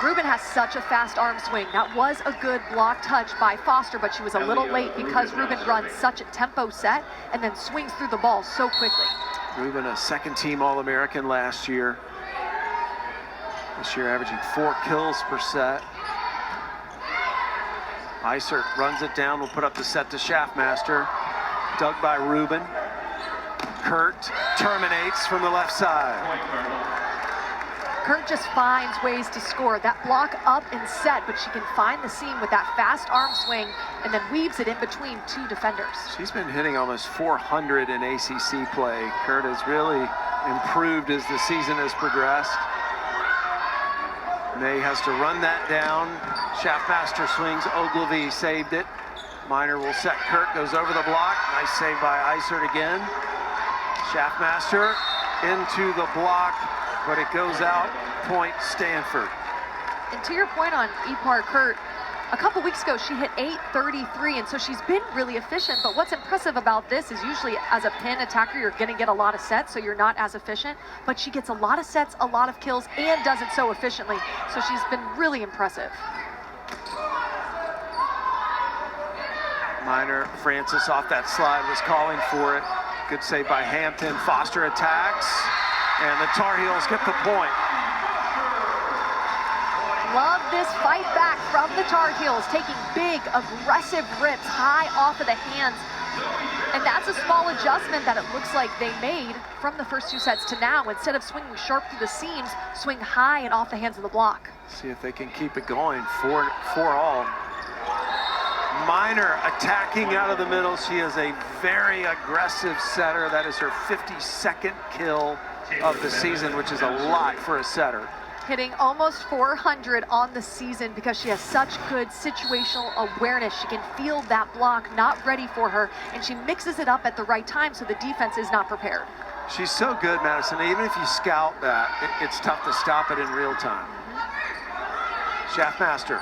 B: Rubin has such a fast arm swing. That was a good block touch by Foster, but she was a little late because Rubin runs such a tempo set and then swings through the ball so quickly.
A: Rubin, a second-team All-American last year. This year averaging 4 kills per set. Isert runs it down, will put up the set to Schaffmaster. Dug by Rubin. Kurt terminates from the left side.
B: Kurt just finds ways to score. That block up and set, but she can find the seam with that fast arm swing and then weaves it in between two defenders.
A: She's been hitting almost 400 in ACC play. Kurt has really improved as the season has progressed. May has to run that down. Schaffmaster swings, Ogilvy saved it. Miner will set Kurt, goes over the block. Nice save by Isert again. Schaffmaster into the block, but it goes out, point Stanford.
B: And to your point on Ipar Kurt, a couple weeks ago she hit 833, and so she's been really efficient. But what's impressive about this is usually as a pin attacker, you're gonna get a lot of sets, so you're not as efficient. But she gets a lot of sets, a lot of kills, and does it so efficiently. So she's been really impressive.
A: Miner, Francis off that slide was calling for it. Good save by Hampton. Foster attacks, and the Tar Heels get the point.
B: Love this fight back from the Tar Heels, taking big, aggressive rips high off of the hands. And that's a small adjustment that it looks like they made from the first two sets to now. Instead of swinging sharp through the seams, swing high and off the hands of the block.
A: See if they can keep it going. 4-all. Miner attacking out of the middle. She is a very aggressive setter. That is her 52nd kill of the season, which is a lot for a setter.
B: Hitting almost 400 on the season because she has such good situational awareness. She can feel that block not ready for her, and she mixes it up at the right time so the defense is not prepared.
A: She's so good, Madison. Even if you scout that, it's tough to stop it in real time. Schaffmaster.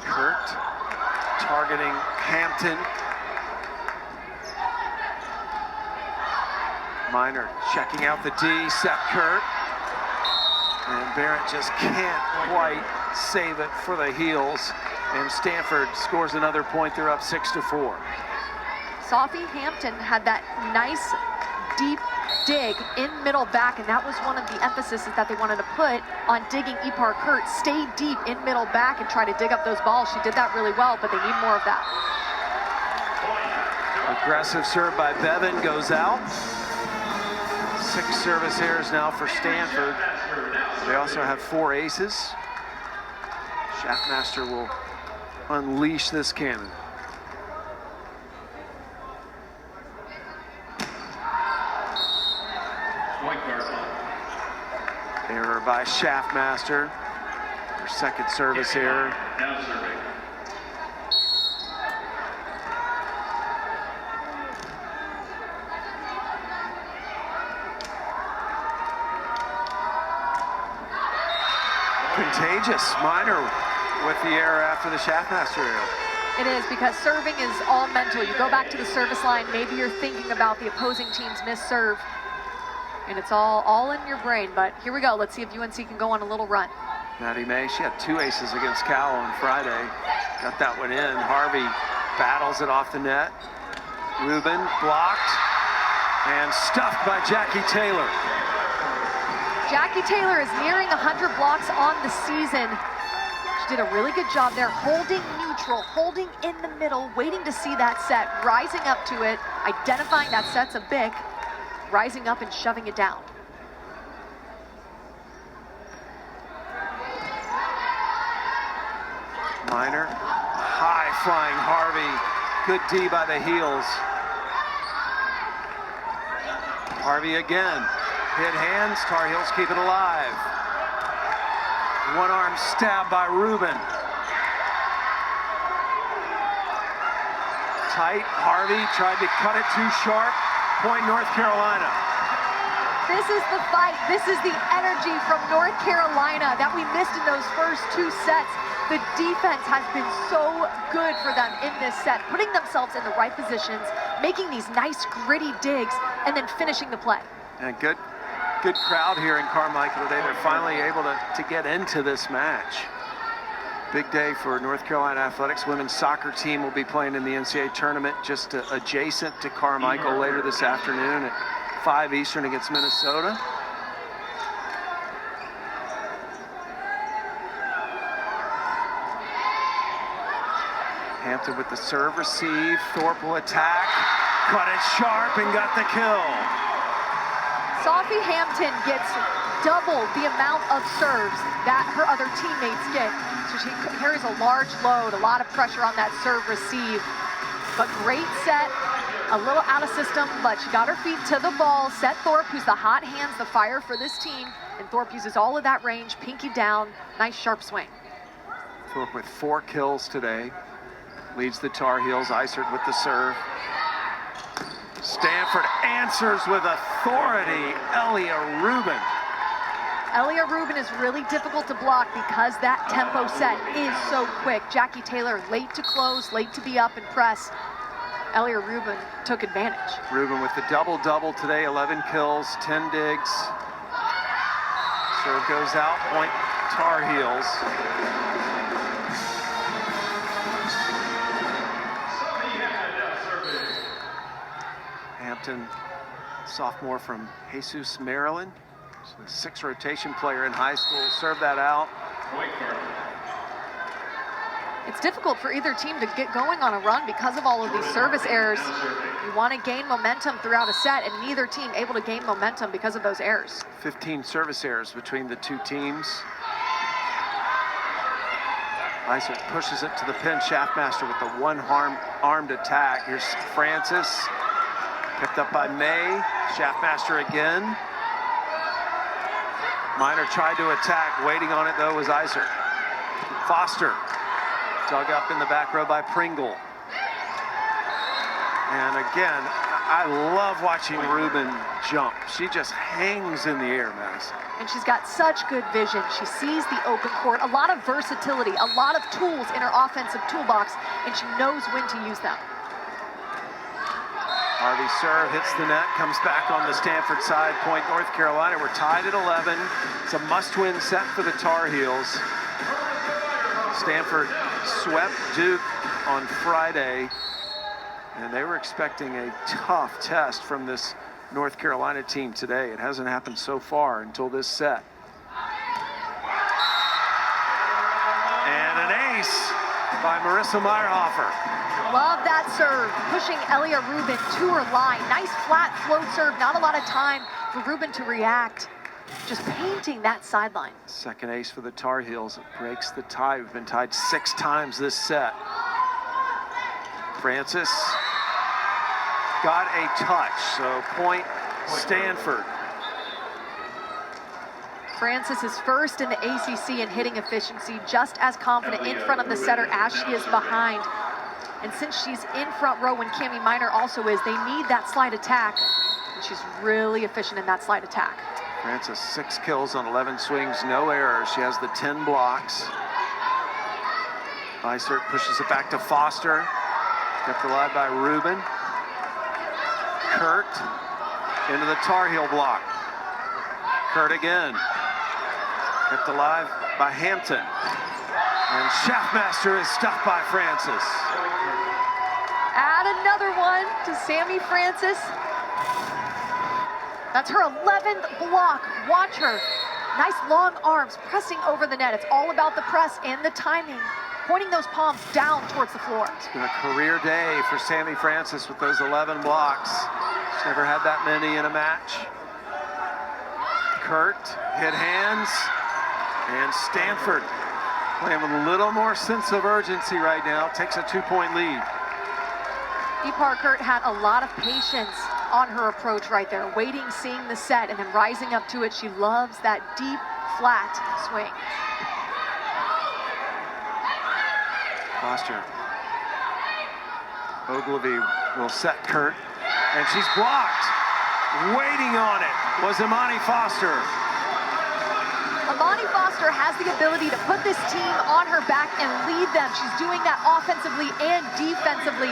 A: Kurt targeting Hampton. Miner checking out the D, set Kurt. And Barrett just can't quite save it for the Heels. And Stanford scores another point. They're up 6-4.
B: Sophie Hampton had that nice deep dig in middle back, and that was one of the emphases that they wanted to put on digging Ipar Kurt. Stay deep in middle back and try to dig up those balls. She did that really well, but they need more of that.
A: Aggressive serve by Bevan goes out. 6 service errors now for Stanford. They also have 4 aces. Schaffmaster will unleash this cannon. Error by Schaffmaster. Her second service error. Contagious. Miner with the error after the Schaffmaster error.
B: It is, because serving is all mental. You go back to the service line, maybe you're thinking about the opposing team's missed serve, and it's all in your brain. But here we go. Let's see if UNC can go on a little run.
A: Maddie May, she had 2 aces against Cal on Friday. Got that one in. Harvey battles it off the net. Rubin blocked and stuffed by Jackie Taylor.
B: Jackie Taylor is nearing 100 blocks on the season. She did a really good job there, holding neutral, holding in the middle, waiting to see that set, rising up to it, identifying that set's a bic, rising up and shoving it down.
A: Miner, high flying Harvey. Good D by the Heels. Harvey again. Hit hands, Tar Heels keep it alive. One arm stab by Rubin. Tight, Harvey tried to cut it too sharp. Point North Carolina.
B: This is the fight, this is the energy from North Carolina that we missed in those first 2 sets. The defense has been so good for them in this set, putting themselves in the right positions, making these nice gritty digs, and then finishing the play.
A: And good Good crowd here in Carmichael today. They're finally able to get into this match. Big day for North Carolina Athletics. Women's soccer team will be playing in the NCAA tournament just adjacent to Carmichael later this afternoon at 5 Eastern against Minnesota. Hampton with the serve receive. Thorpe will attack. Cut it sharp and got the kill.
B: Sophie Hampton gets double the amount of serves that her other teammates get. So she carries a large load, a lot of pressure on that serve receive. But great set, a little out of system, but she got her feet to the ball. Set Thorpe, who's the hot hands, the fire for this team. And Thorpe uses all of that range, pinky down, nice sharp swing.
A: Thorpe with 4 kills today. Leads the Tar Heels. Isert with the serve. Stanford answers with authority. Elia Rubin.
B: Elia Rubin is really difficult to block because that tempo set is so quick. Jackie Taylor late to close, late to be up and press. Elia Rubin took advantage.
A: Rubin with the double-double today, 11 kills, 10 digs. Serve goes out, point Tar Heels. Hampton, sophomore from Jesus, Maryland. A 6 rotation player in high school. Serve that out.
B: It's difficult for either team to get going on a run because of all of these service errors. You want to gain momentum throughout a set, and neither team able to gain momentum because of those errors.
A: 15 service errors between the two teams. Isert pushes it to the pin. Schaffmaster with the one-armed attack. Here's Francis. Picked up by May. Schaffmaster again. Minor tried to attack. Waiting on it, though, was Isert. Foster dug up in the back row by Pringle. And again, I love watching Rubin jump. She just hangs in the air, Madison.
B: And she's got such good vision. She sees the open court, a lot of versatility, a lot of tools in her offensive toolbox, and she knows when to use them.
A: Harvey serve hits the net, comes back on the Stanford side. Point North Carolina. We're tied at 11. It's a must-win set for the Tar Heels. Stanford swept Duke on Friday, and they were expecting a tough test from this North Carolina team today. It hasn't happened so far until this set. And an ace by Marissa Meyerhofer.
B: Love that serve, pushing Elia Rubin to her line. Nice flat float serve, not a lot of time for Rubin to react. Just painting that sideline.
A: Second ace for the Tar Heels. It breaks the tie. We've been tied 6 times this set. Francis got a touch, so point Stanford.
B: Francis is first in the ACC in hitting efficiency, just as confident in front of the setter as she is behind. And since she's in front row when Cami Minor also is, they need that slide attack. And she's really efficient in that slide attack.
A: Francis 6 kills on 11 swings, no errors. She has the 10 blocks. Isert pushes it back to Foster. Kept alive by Rubin. Kurt into the Tar Heel block. Kurt again. Kept alive by Hampton. And Schaffmaster is stopped by Francis.
B: Add another one to Sammy Francis. That's her 11th block. Watch her. Nice long arms pressing over the net. It's all about the press and the timing. Pointing those palms down towards the floor.
A: It's been a career day for Sammy Francis with those 11 blocks. She's never had that many in a match. Kurt hit hands. And Stanford playing with a little more sense of urgency right now. Takes a 2-point lead.
B: Ipar Kurt had a lot of patience on her approach right there, waiting, seeing the set, and then rising up to it. She loves that deep, flat swing.
A: Foster. Ogilvy will set Kurt, and she's blocked. Waiting on it was Imani Foster.
B: Imani Foster has the ability to put this team on her back and lead them. She's doing that offensively and defensively.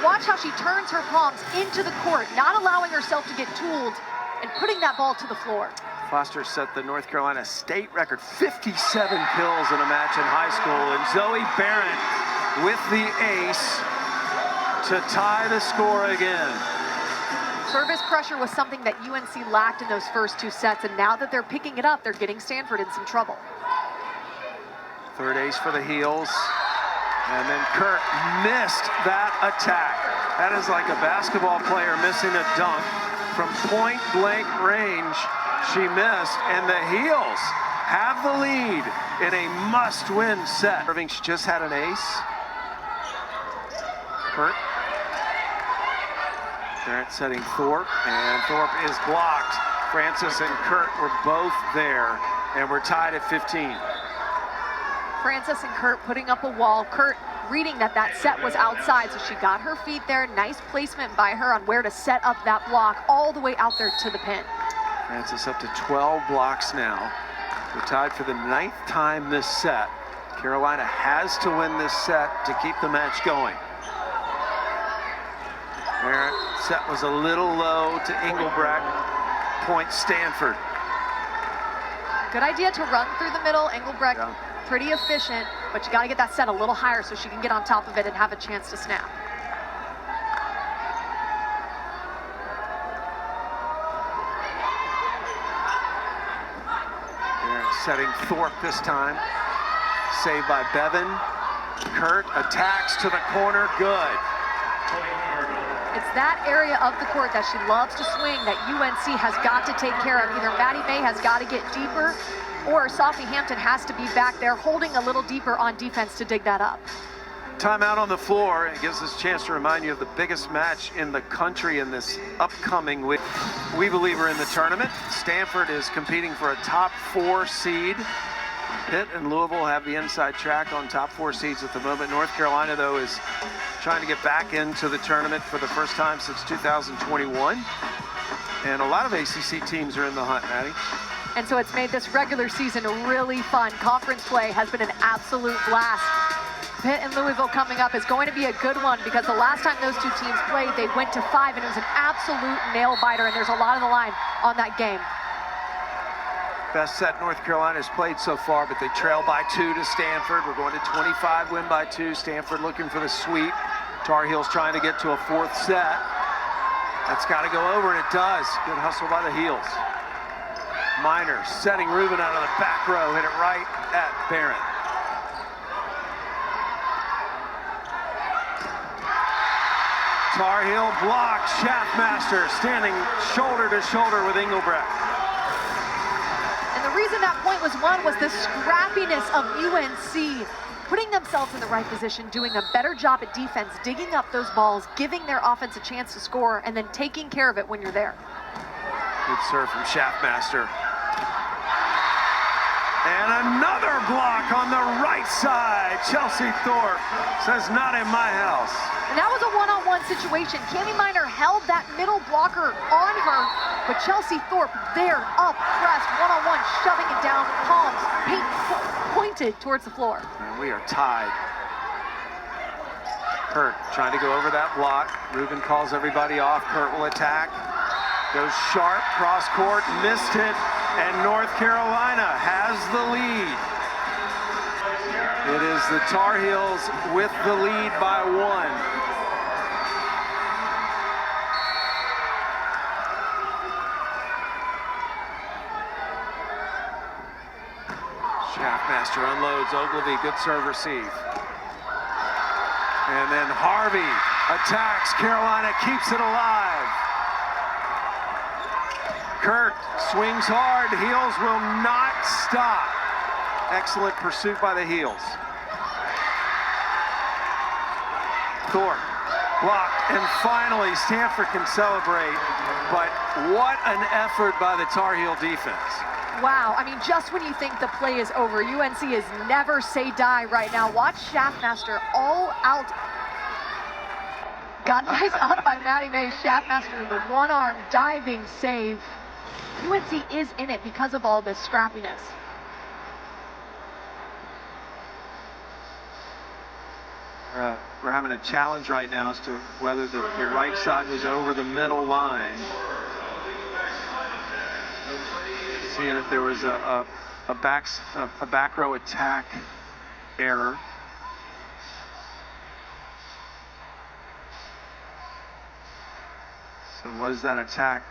B: Watch how she turns her palms into the court, not allowing herself to get tooled, and putting that ball to the floor.
A: Foster set the North Carolina state record, 57 kills in a match in high school, and Zoe Barrett with the ace to tie the score again.
B: Service pressure was something that UNC lacked in those first two sets, and now that they're picking it up, they're getting Stanford in some trouble.
A: Third ace for the Heels, and then Kurt missed that attack. That is like a basketball player missing a dunk. From point blank range, she missed, and the Heels have the lead in a must-win set. She just had an ace. Kurt. Barrett setting Thorpe, and Thorpe is blocked. Francis and Kurt were both there, and we're tied at 15.
B: Francis and Kurt putting up a wall. Kurt reading that that set was outside, so she got her feet there. Nice placement by her on where to set up that block all the way out there to the pin.
A: Francis up to 12 blocks now. We're tied for the 9th time this set. Carolina has to win this set to keep the match going. Barrett set was a little low to Engelbrecht. Point Stanford.
B: Good idea to run through the middle. Engelbrecht pretty efficient, but you got to get that set a little higher so she can get on top of it and have a chance to snap.
A: Barrett setting Thorpe this time. Saved by Bevan. Kurt attacks to the corner. Good.
B: It's that area of the court that she loves to swing that UNC has got to take care of. Either Maddie May has got to get deeper, or Sophie Hampton has to be back there holding a little deeper on defense to dig that up.
A: Timeout on the floor. It gives us a chance to remind you of the biggest match in the country in this upcoming week. We believe we're in the tournament. Stanford is competing for a top 4 seed. Pitt and Louisville have the inside track on top 4 seeds at the moment. North Carolina, though, is trying to get back into the tournament for the first time since 2021. And a lot of ACC teams are in the hunt, Maddie.
B: And so it's made this regular season really fun. Conference play has been an absolute blast. Pitt and Louisville coming up is going to be a good one because the last time those two teams played, they went to 5, and it was an absolute nail-biter, and there's a lot on the line on that game.
A: Best set North Carolina has played so far, but they trail by 2 to Stanford. We're going to 25, win by 2. Stanford looking for the sweep. Tar Heels trying to get to a 4th set. That's got to go over, and it does. Good hustle by the Heels. Minor setting Rubin out of the back row, hit it right at Barrett. Tar Heel blocked. Schaffmaster standing shoulder to shoulder with Engelbrecht.
B: And the reason that point was won was the scrappiness of UNC putting themselves in the right position, doing a better job at defense, digging up those balls, giving their offense a chance to score, and then taking care of it when you're there.
A: Good serve from Schaffmaster. And another block on the right side. Chelsea Thorpe says, not in my house.
B: And that was a one-on-one situation. Cami Minor held that middle blocker on her, but Chelsea Thorpe there, up, pressed, one-on-one, shoving it down, palms, pointed towards the floor.
A: And we are tied. Kurt trying to go over that block. Rubin calls everybody off. Kurt will attack. Goes sharp, cross court, missed it, and North Carolina has the lead. It is the Tar Heels with the lead by 1. Schaffmaster unloads Ogilvy, good serve receive. And then Harvey attacks, Carolina keeps it alive. Kurt swings hard, Heels will not stop. Excellent pursuit by the Heels. Thorpe blocked, and finally Stanford can celebrate, but what an effort by the Tar Heel defense.
B: Wow, I mean, just when you think the play is over, UNC is never say die right now. Watch Schaffmaster all out. Got nice up by Maddie May. Schaffmaster with one arm diving save. UNC is in it because of all this scrappiness.
A: We're having a challenge right now as to whether the right side was over the middle line. Seeing if there was a back row attack error. So was that attack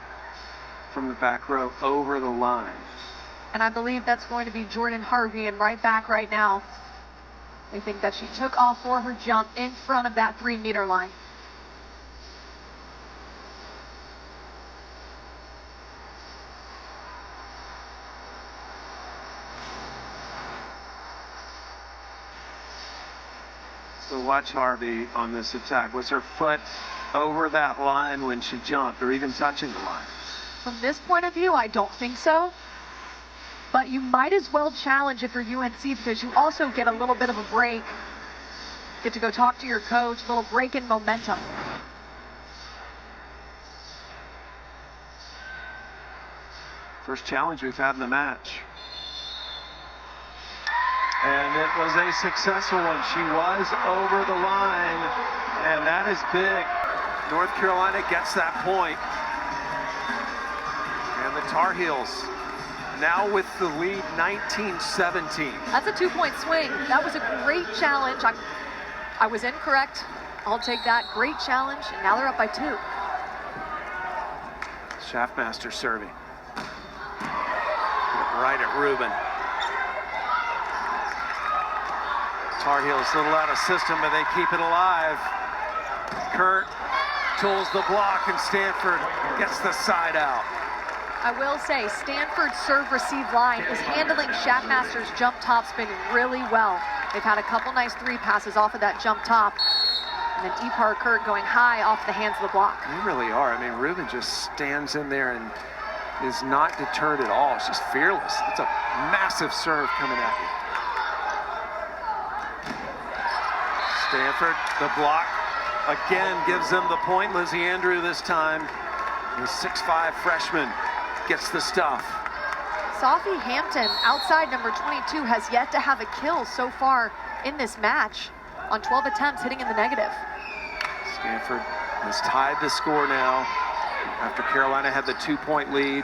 A: from the back row over the line?
B: And I believe that's going to be Jordan Harvey in right back right now. They think that she took off for her jump in front of that 3-meter line.
A: So watch Harvey on this attack. Was her foot over that line when she jumped, or even touching the line?
B: From this point of view, I don't think so. But you might as well challenge if you're UNC, because you also get a little bit of a break. Get to go talk to your coach, a little break in momentum.
A: First challenge we've had in the match. And it was a successful one. She was over the line, and that is big. North Carolina gets that point. And the Tar Heels now with the lead, 19-17.
B: That's a 2-point swing. That was a great challenge. I was incorrect. I'll take that. Great challenge, and now they're up by 2.
A: Schaffmaster serving. Right at Rubin. Tar Heels a little out of system, but they keep it alive. Kurt tools the block, and Stanford gets the side out.
B: I will say, Stanford's serve-receive line is handling Schaffmaster's jump top spin really well. They've had a couple nice 3 passes off of that jump top. And then Ipar Kurt going high off the hands of the block.
A: They really are. I mean, Rubin just stands in there and is not deterred at all. She's fearless. It's a massive serve coming at you. Stanford, the block, again gives them the point. Lizzie Andrew this time. The 6'5" freshman gets the stuff.
B: Sophie Hampton, outside number 22, has yet to have a kill so far in this match. On 12 attempts, hitting in the negative.
A: Stanford has tied the score now after Carolina had the 2-point lead.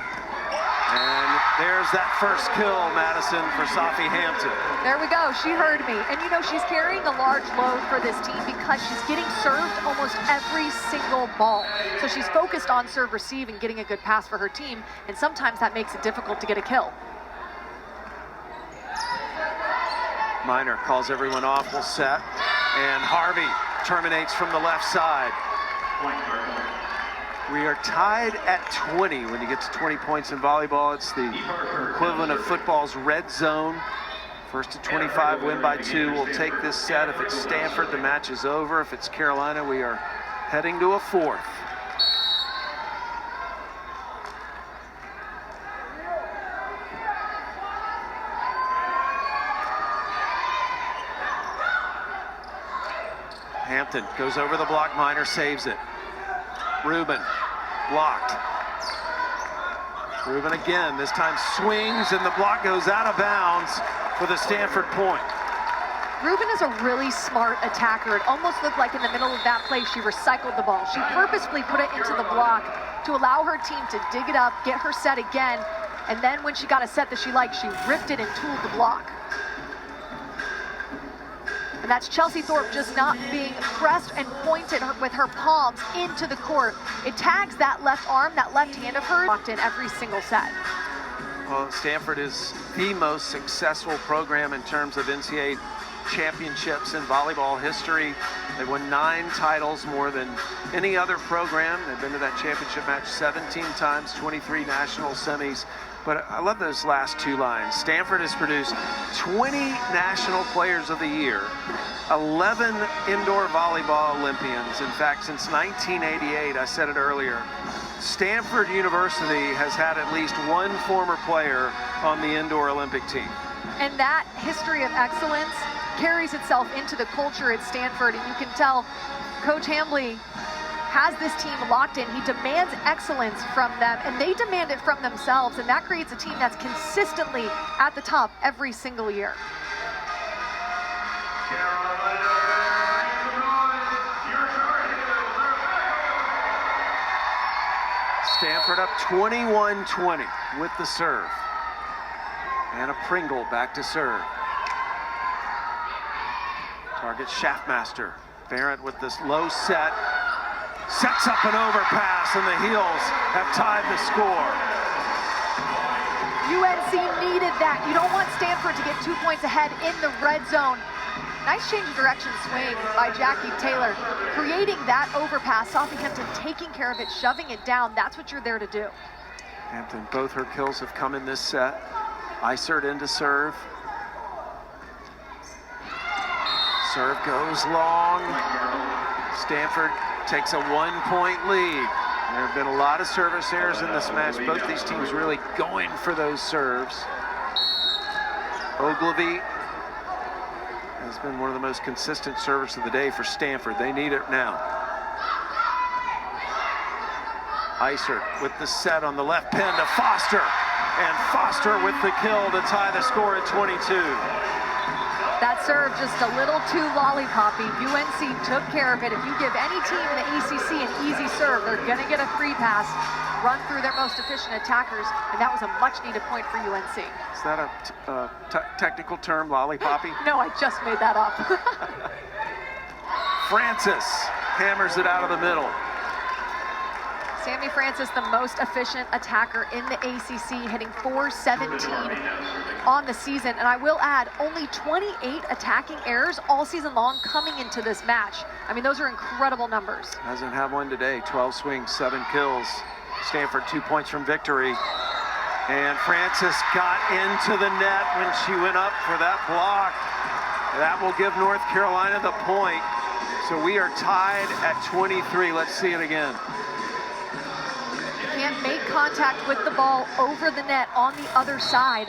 A: And there's that first kill, Madison, for Sophie Hampton.
B: There we go. She heard me. And you know, she's carrying a large load for this team because she's getting served almost every single ball. So she's focused on serve receive and getting a good pass for her team. And sometimes that makes it difficult to get a kill.
A: Minor calls everyone off, will set. And Harvey terminates from the left side. We are tied at 20. When you get to 20 points in volleyball, it's the equivalent of football's red zone. First to 25, win by 2. We'll take this set. If it's Stanford, the match is over. If it's Carolina, we are heading to a 4th. Hampton goes over the block. Minor saves it. Rubin blocked. Rubin again, this time swings, and the block goes out of bounds for the Stanford point.
B: Rubin is a really smart attacker. It almost looked like in the middle of that play she recycled the ball. She purposefully put it into the block to allow her team to dig it up, get her set again, and then when she got a set that she liked, she ripped it and tooled the block. And that's Chelsea Thorpe just not being pressed and pointed with her palms into the court. It tags that left arm, that left hand of hers, locked in every single set.
A: Well, Stanford is the most successful program in terms of NCAA championships in volleyball history. They won 9 titles, more than any other program. They've been to that championship match 17 times, 23 national semis. But I love those last 2 lines. Stanford has produced 20 National Players of the Year, 11 indoor volleyball Olympians. In fact, since 1988, I said it earlier, Stanford University has had at least 1 former player on the indoor Olympic team.
B: And that history of excellence carries itself into the culture at Stanford, and you can tell Coach Hambly has this team locked in. He demands excellence from them, and they demand it from themselves, and that creates a team that's consistently at the top every single year.
A: Stanford up 21-20 with the serve. Anna Pringle back to serve. Target Schaffmaster. Barrett with this low set. Sets up an overpass, and the Heels have tied the score.
B: UNC needed that. You don't want Stanford to get 2 points ahead in the red zone. Nice change of direction swing by Jackie Taylor, creating that overpass. Southampton taking care of it, shoving it down. That's what you're there to do.
A: Hampton, both her kills have come in this set. Isert into serve. Serve goes long. Stanford takes a 1-point lead. There have been a lot of service errors in this match. Both these teams really going for those serves. Ogilvy has been one of the most consistent servers of the day for Stanford. They need it now. Isert with the set on the left pin to Foster. And Foster with the kill to tie the score at 22.
B: That serve just a little too lollipoppy. UNC took care of it. If you give any team in the ACC an easy serve, they're going to get a free pass, run through their most efficient attackers, and that was a much-needed point for UNC.
A: Is that a technical term, lollipoppy?
B: No, I just made that up.
A: Francis hammers it out of the middle.
B: Sammy Francis, the most efficient attacker in the ACC, hitting .417 on the season. And I will add, only 28 attacking errors all season long coming into this match. I mean, those are incredible numbers.
A: Hasn't had one today. 12 swings, 7 kills. Stanford 2 points from victory. And Francis got into the net when she went up for that block. That will give North Carolina the point. So we are tied at 23. Let's see it again.
B: Can't make contact with the ball over the net on the other side.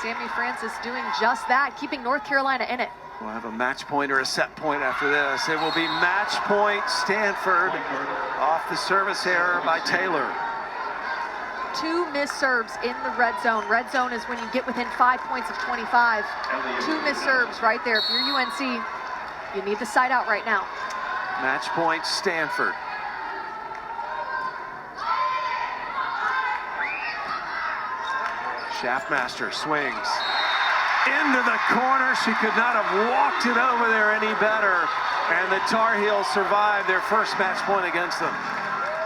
B: Sammy Francis doing just that, keeping North Carolina in it.
A: We'll have a match point or a set point after this. It will be match point Stanford off the service error by Taylor.
B: 2 missed serves in the red zone. Red zone is when you get within 5 points of 25. 2 missed serves right there. If you're UNC, you need the side out right now.
A: Match point Stanford. Schaffmaster swings into the corner. She could not have walked it over there any better. And the Tar Heels survived their first match point against them.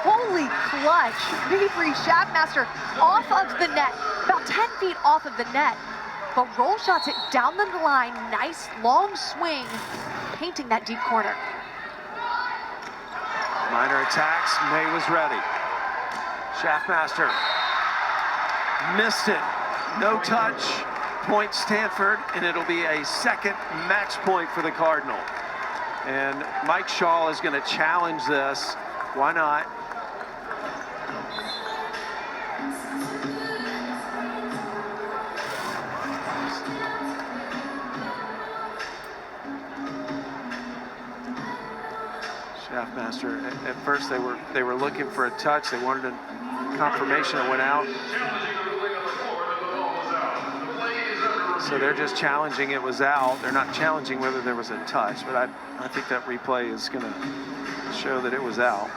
B: Holy clutch. Mabry Schaffmaster off of the net, about 10 feet off of the net, but roll shots it down the line. Nice long swing, painting that deep corner.
A: Minor attacks. May was ready. Schaffmaster missed it. No touch, point Stanford, and it'll be a second match point for the Cardinal. And Mike Shaw is going to challenge this. Why not? Schaffmaster, at first they were looking for a touch. They wanted a confirmation. It went out. So they're just challenging it was out. They're not challenging whether there was a touch, but I think that replay is going to show that it was out.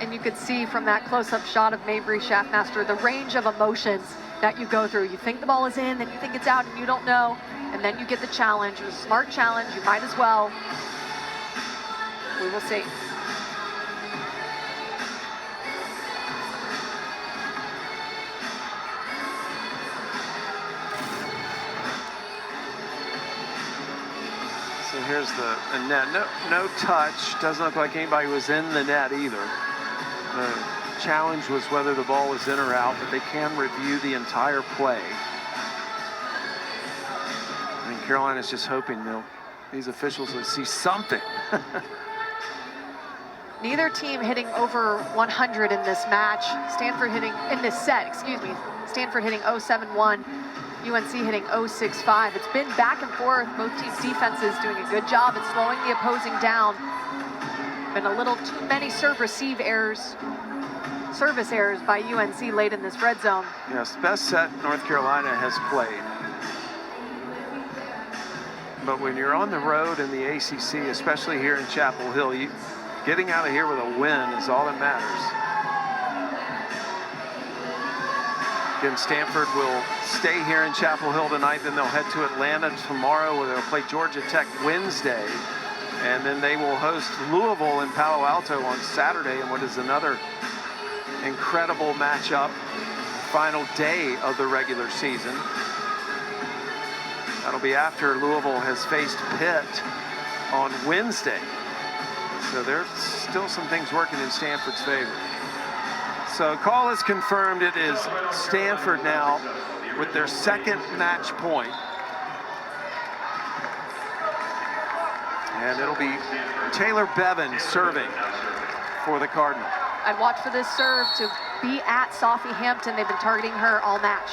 B: And you could see from that close-up shot of Mabry Schaffmaster the range of emotions that you go through. You think the ball is in, then you think it's out, and you don't know, and then you get the challenge. It was a smart challenge. You might as well. We will see.
A: So here's the net. No touch. Doesn't look like anybody was in the net either. The challenge was whether the ball was in or out, but they can review the entire play. I think Carolina's just hoping these officials will see something.
B: Neither team hitting over 100 in this match. Stanford hitting, in this set, excuse me. Stanford hitting 071. UNC hitting 065. It's been back and forth. Both teams' defenses doing a good job at slowing the opposing down. Been a little too many service errors by UNC late in this red zone.
A: Yes, best set North Carolina has played. But when you're on the road in the ACC, especially here in Chapel Hill, you getting out of here with a win is all that matters. Again, Stanford will stay here in Chapel Hill tonight, then they'll head to Atlanta tomorrow, where they'll play Georgia Tech Wednesday, and then they will host Louisville in Palo Alto on Saturday in what is another incredible matchup, final day of the regular season. That'll be after Louisville has faced Pitt on Wednesday. So there's still some things working in Stanford's favor. So call is confirmed. It is Stanford now with their second match point. And it'll be Taylor Bevan serving for the Cardinal.
B: I'd watch for this serve to be at Sophie Hampton. They've been targeting her all match.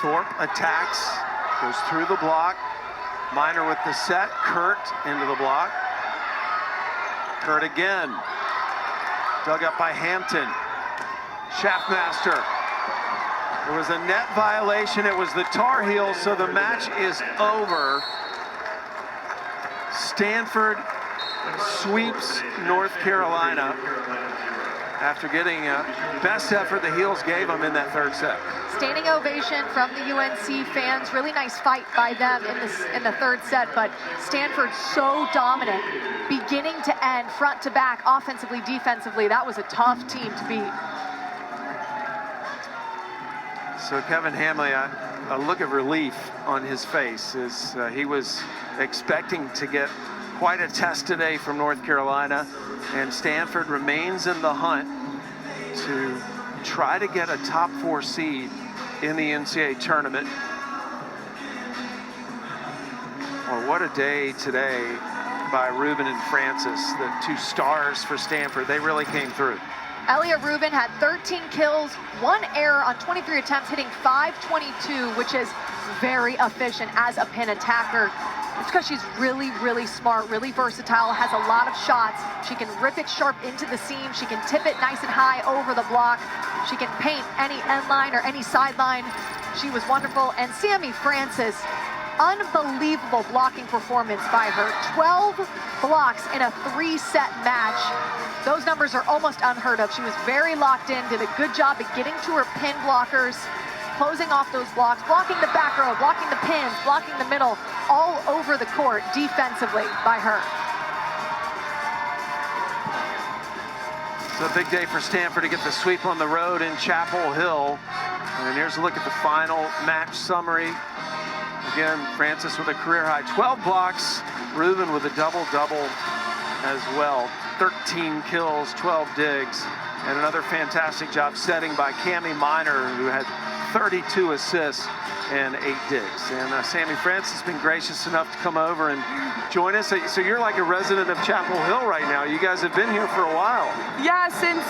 A: Thorpe attacks, goes through the block. Minor with the set, Kurt into the block. Kurt again, dug up by Hampton. Schaffmaster. There was a net violation. It was the Tar Heels, so the match is over. Stanford sweeps North Carolina after getting best effort the Heels gave them in that third set.
B: Standing ovation from the UNC fans. Really nice fight by them in the third set, but Stanford so dominant, beginning to end, front to back, offensively, defensively. That was a tough team to beat.
A: So Kevin Hamley, a look of relief on his face as he was expecting to get quite a test today from North Carolina, and Stanford remains in the hunt to try to get a top 4 seed in the NCAA tournament. Well, what a day today by Rubin and Francis, the 2 stars for Stanford. They really came through.
B: Elia Rubin had 13 kills, 1 error on 23 attempts, hitting .522, which is very efficient as a pin attacker. It's because she's really, really smart, really versatile, has a lot of shots. She can rip it sharp into the seam. She can tip it nice and high over the block. She can paint any end line or any sideline. She was wonderful. And Sammy Francis, unbelievable blocking performance by her. 12 blocks in a 3-set match. Those numbers are almost unheard of. She was very locked in, did a good job at getting to her pin blockers, closing off those blocks, blocking the back row, blocking the pins, blocking the middle, all over the court defensively by her.
A: It's a big day for Stanford to get the sweep on the road in Chapel Hill. And here's a look at the final match summary. Again, Francis with a career high 12 blocks, Rubin with a double-double as well. 13 kills, 12 digs, and another fantastic job setting by Cami Minor, who had 32 assists and 8 digs. And Sammy Francis has been gracious enough to come over and join us. So you're like a resident of Chapel Hill right now. You guys have been here for a while.
C: Yeah, since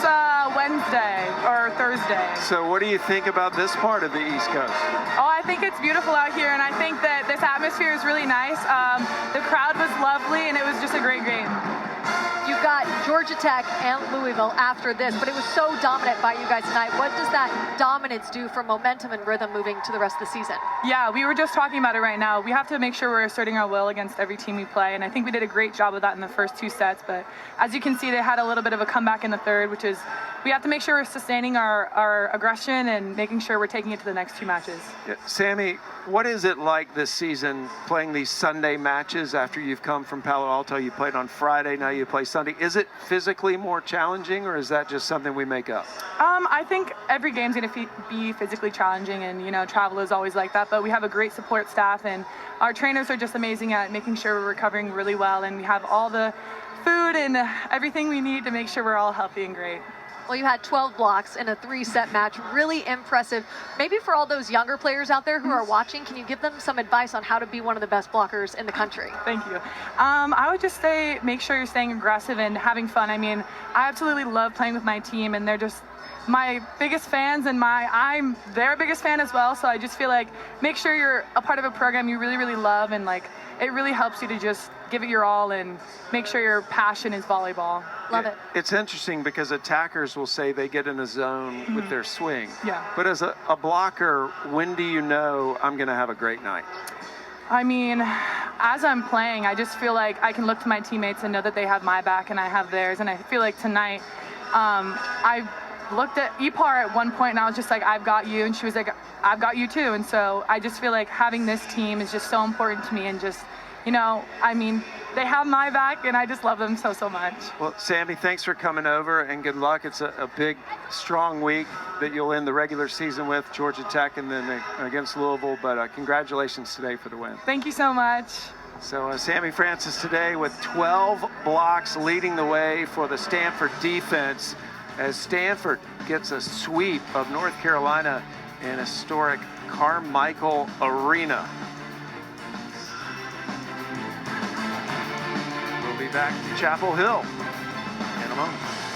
C: Wednesday or Thursday.
A: So what do you think about this part of the East Coast?
C: Oh, I think it's beautiful out here, and I think that this atmosphere is really nice. The crowd was lovely, and it was just a great game.
B: You've got Georgia Tech and Louisville after this, but it was so dominant by you guys tonight. What does that dominance do for momentum and rhythm moving to the rest of the season?
C: Yeah, we were just talking about it right now. We have to make sure we're asserting our will against every team we play, and I think we did a great job of that in the first 2 sets, but as you can see, they had a little bit of a comeback in the third, which is we have to make sure we're sustaining our aggression and making sure we're taking it to the next 2 matches.
A: Yeah, Sammy, what is it like this season playing these Sunday matches after you've come from Palo Alto? You played on Friday, now you play Sunday. Is it physically more challenging, or is that just something we make up?
C: I think every game's going to be physically challenging, and travel is always like that, but we have a great support staff, and our trainers are just amazing at making sure we're recovering really well, and we have all the food and everything we need to make sure we're all healthy and great.
B: Well, you had 12 blocks in a 3-set match. Really impressive. Maybe for all those younger players out there who are watching, can you give them some advice on how to be one of the best blockers in the country?
C: Thank you. I would just say make sure you're staying aggressive and having fun. I mean, I absolutely love playing with my team, and they're just my biggest fans, and I'm their biggest fan as well. So I just feel like make sure you're a part of a program you really, really love, and it really helps you to just give it your all and make sure your passion is volleyball.
B: Love it.
A: It's interesting because attackers will say they get in a zone with their swing.
C: Yeah.
A: But as a blocker, when do you know I'm going to have a great night?
C: I mean, as I'm playing, I just feel like I can look to my teammates and know that they have my back and I have theirs. And I feel like tonight, I looked at Ipar at one point and I was just like, I've got you. And she was like, I've got you too. And so I just feel like having this team is just so important to me. And just, you know, I mean, they have my back and I just love them so, so much.
A: Well, Sammy, thanks for coming over and good luck. It's a big, strong week that you'll end the regular season with Georgia Tech and then against Louisville. But congratulations today for the win.
C: Thank you so much.
A: So Sammy Francis today with 12 blocks leading the way for the Stanford defense as Stanford gets a sweep of North Carolina in historic Carmichael Arena. We'll be back to Chapel Hill in a moment.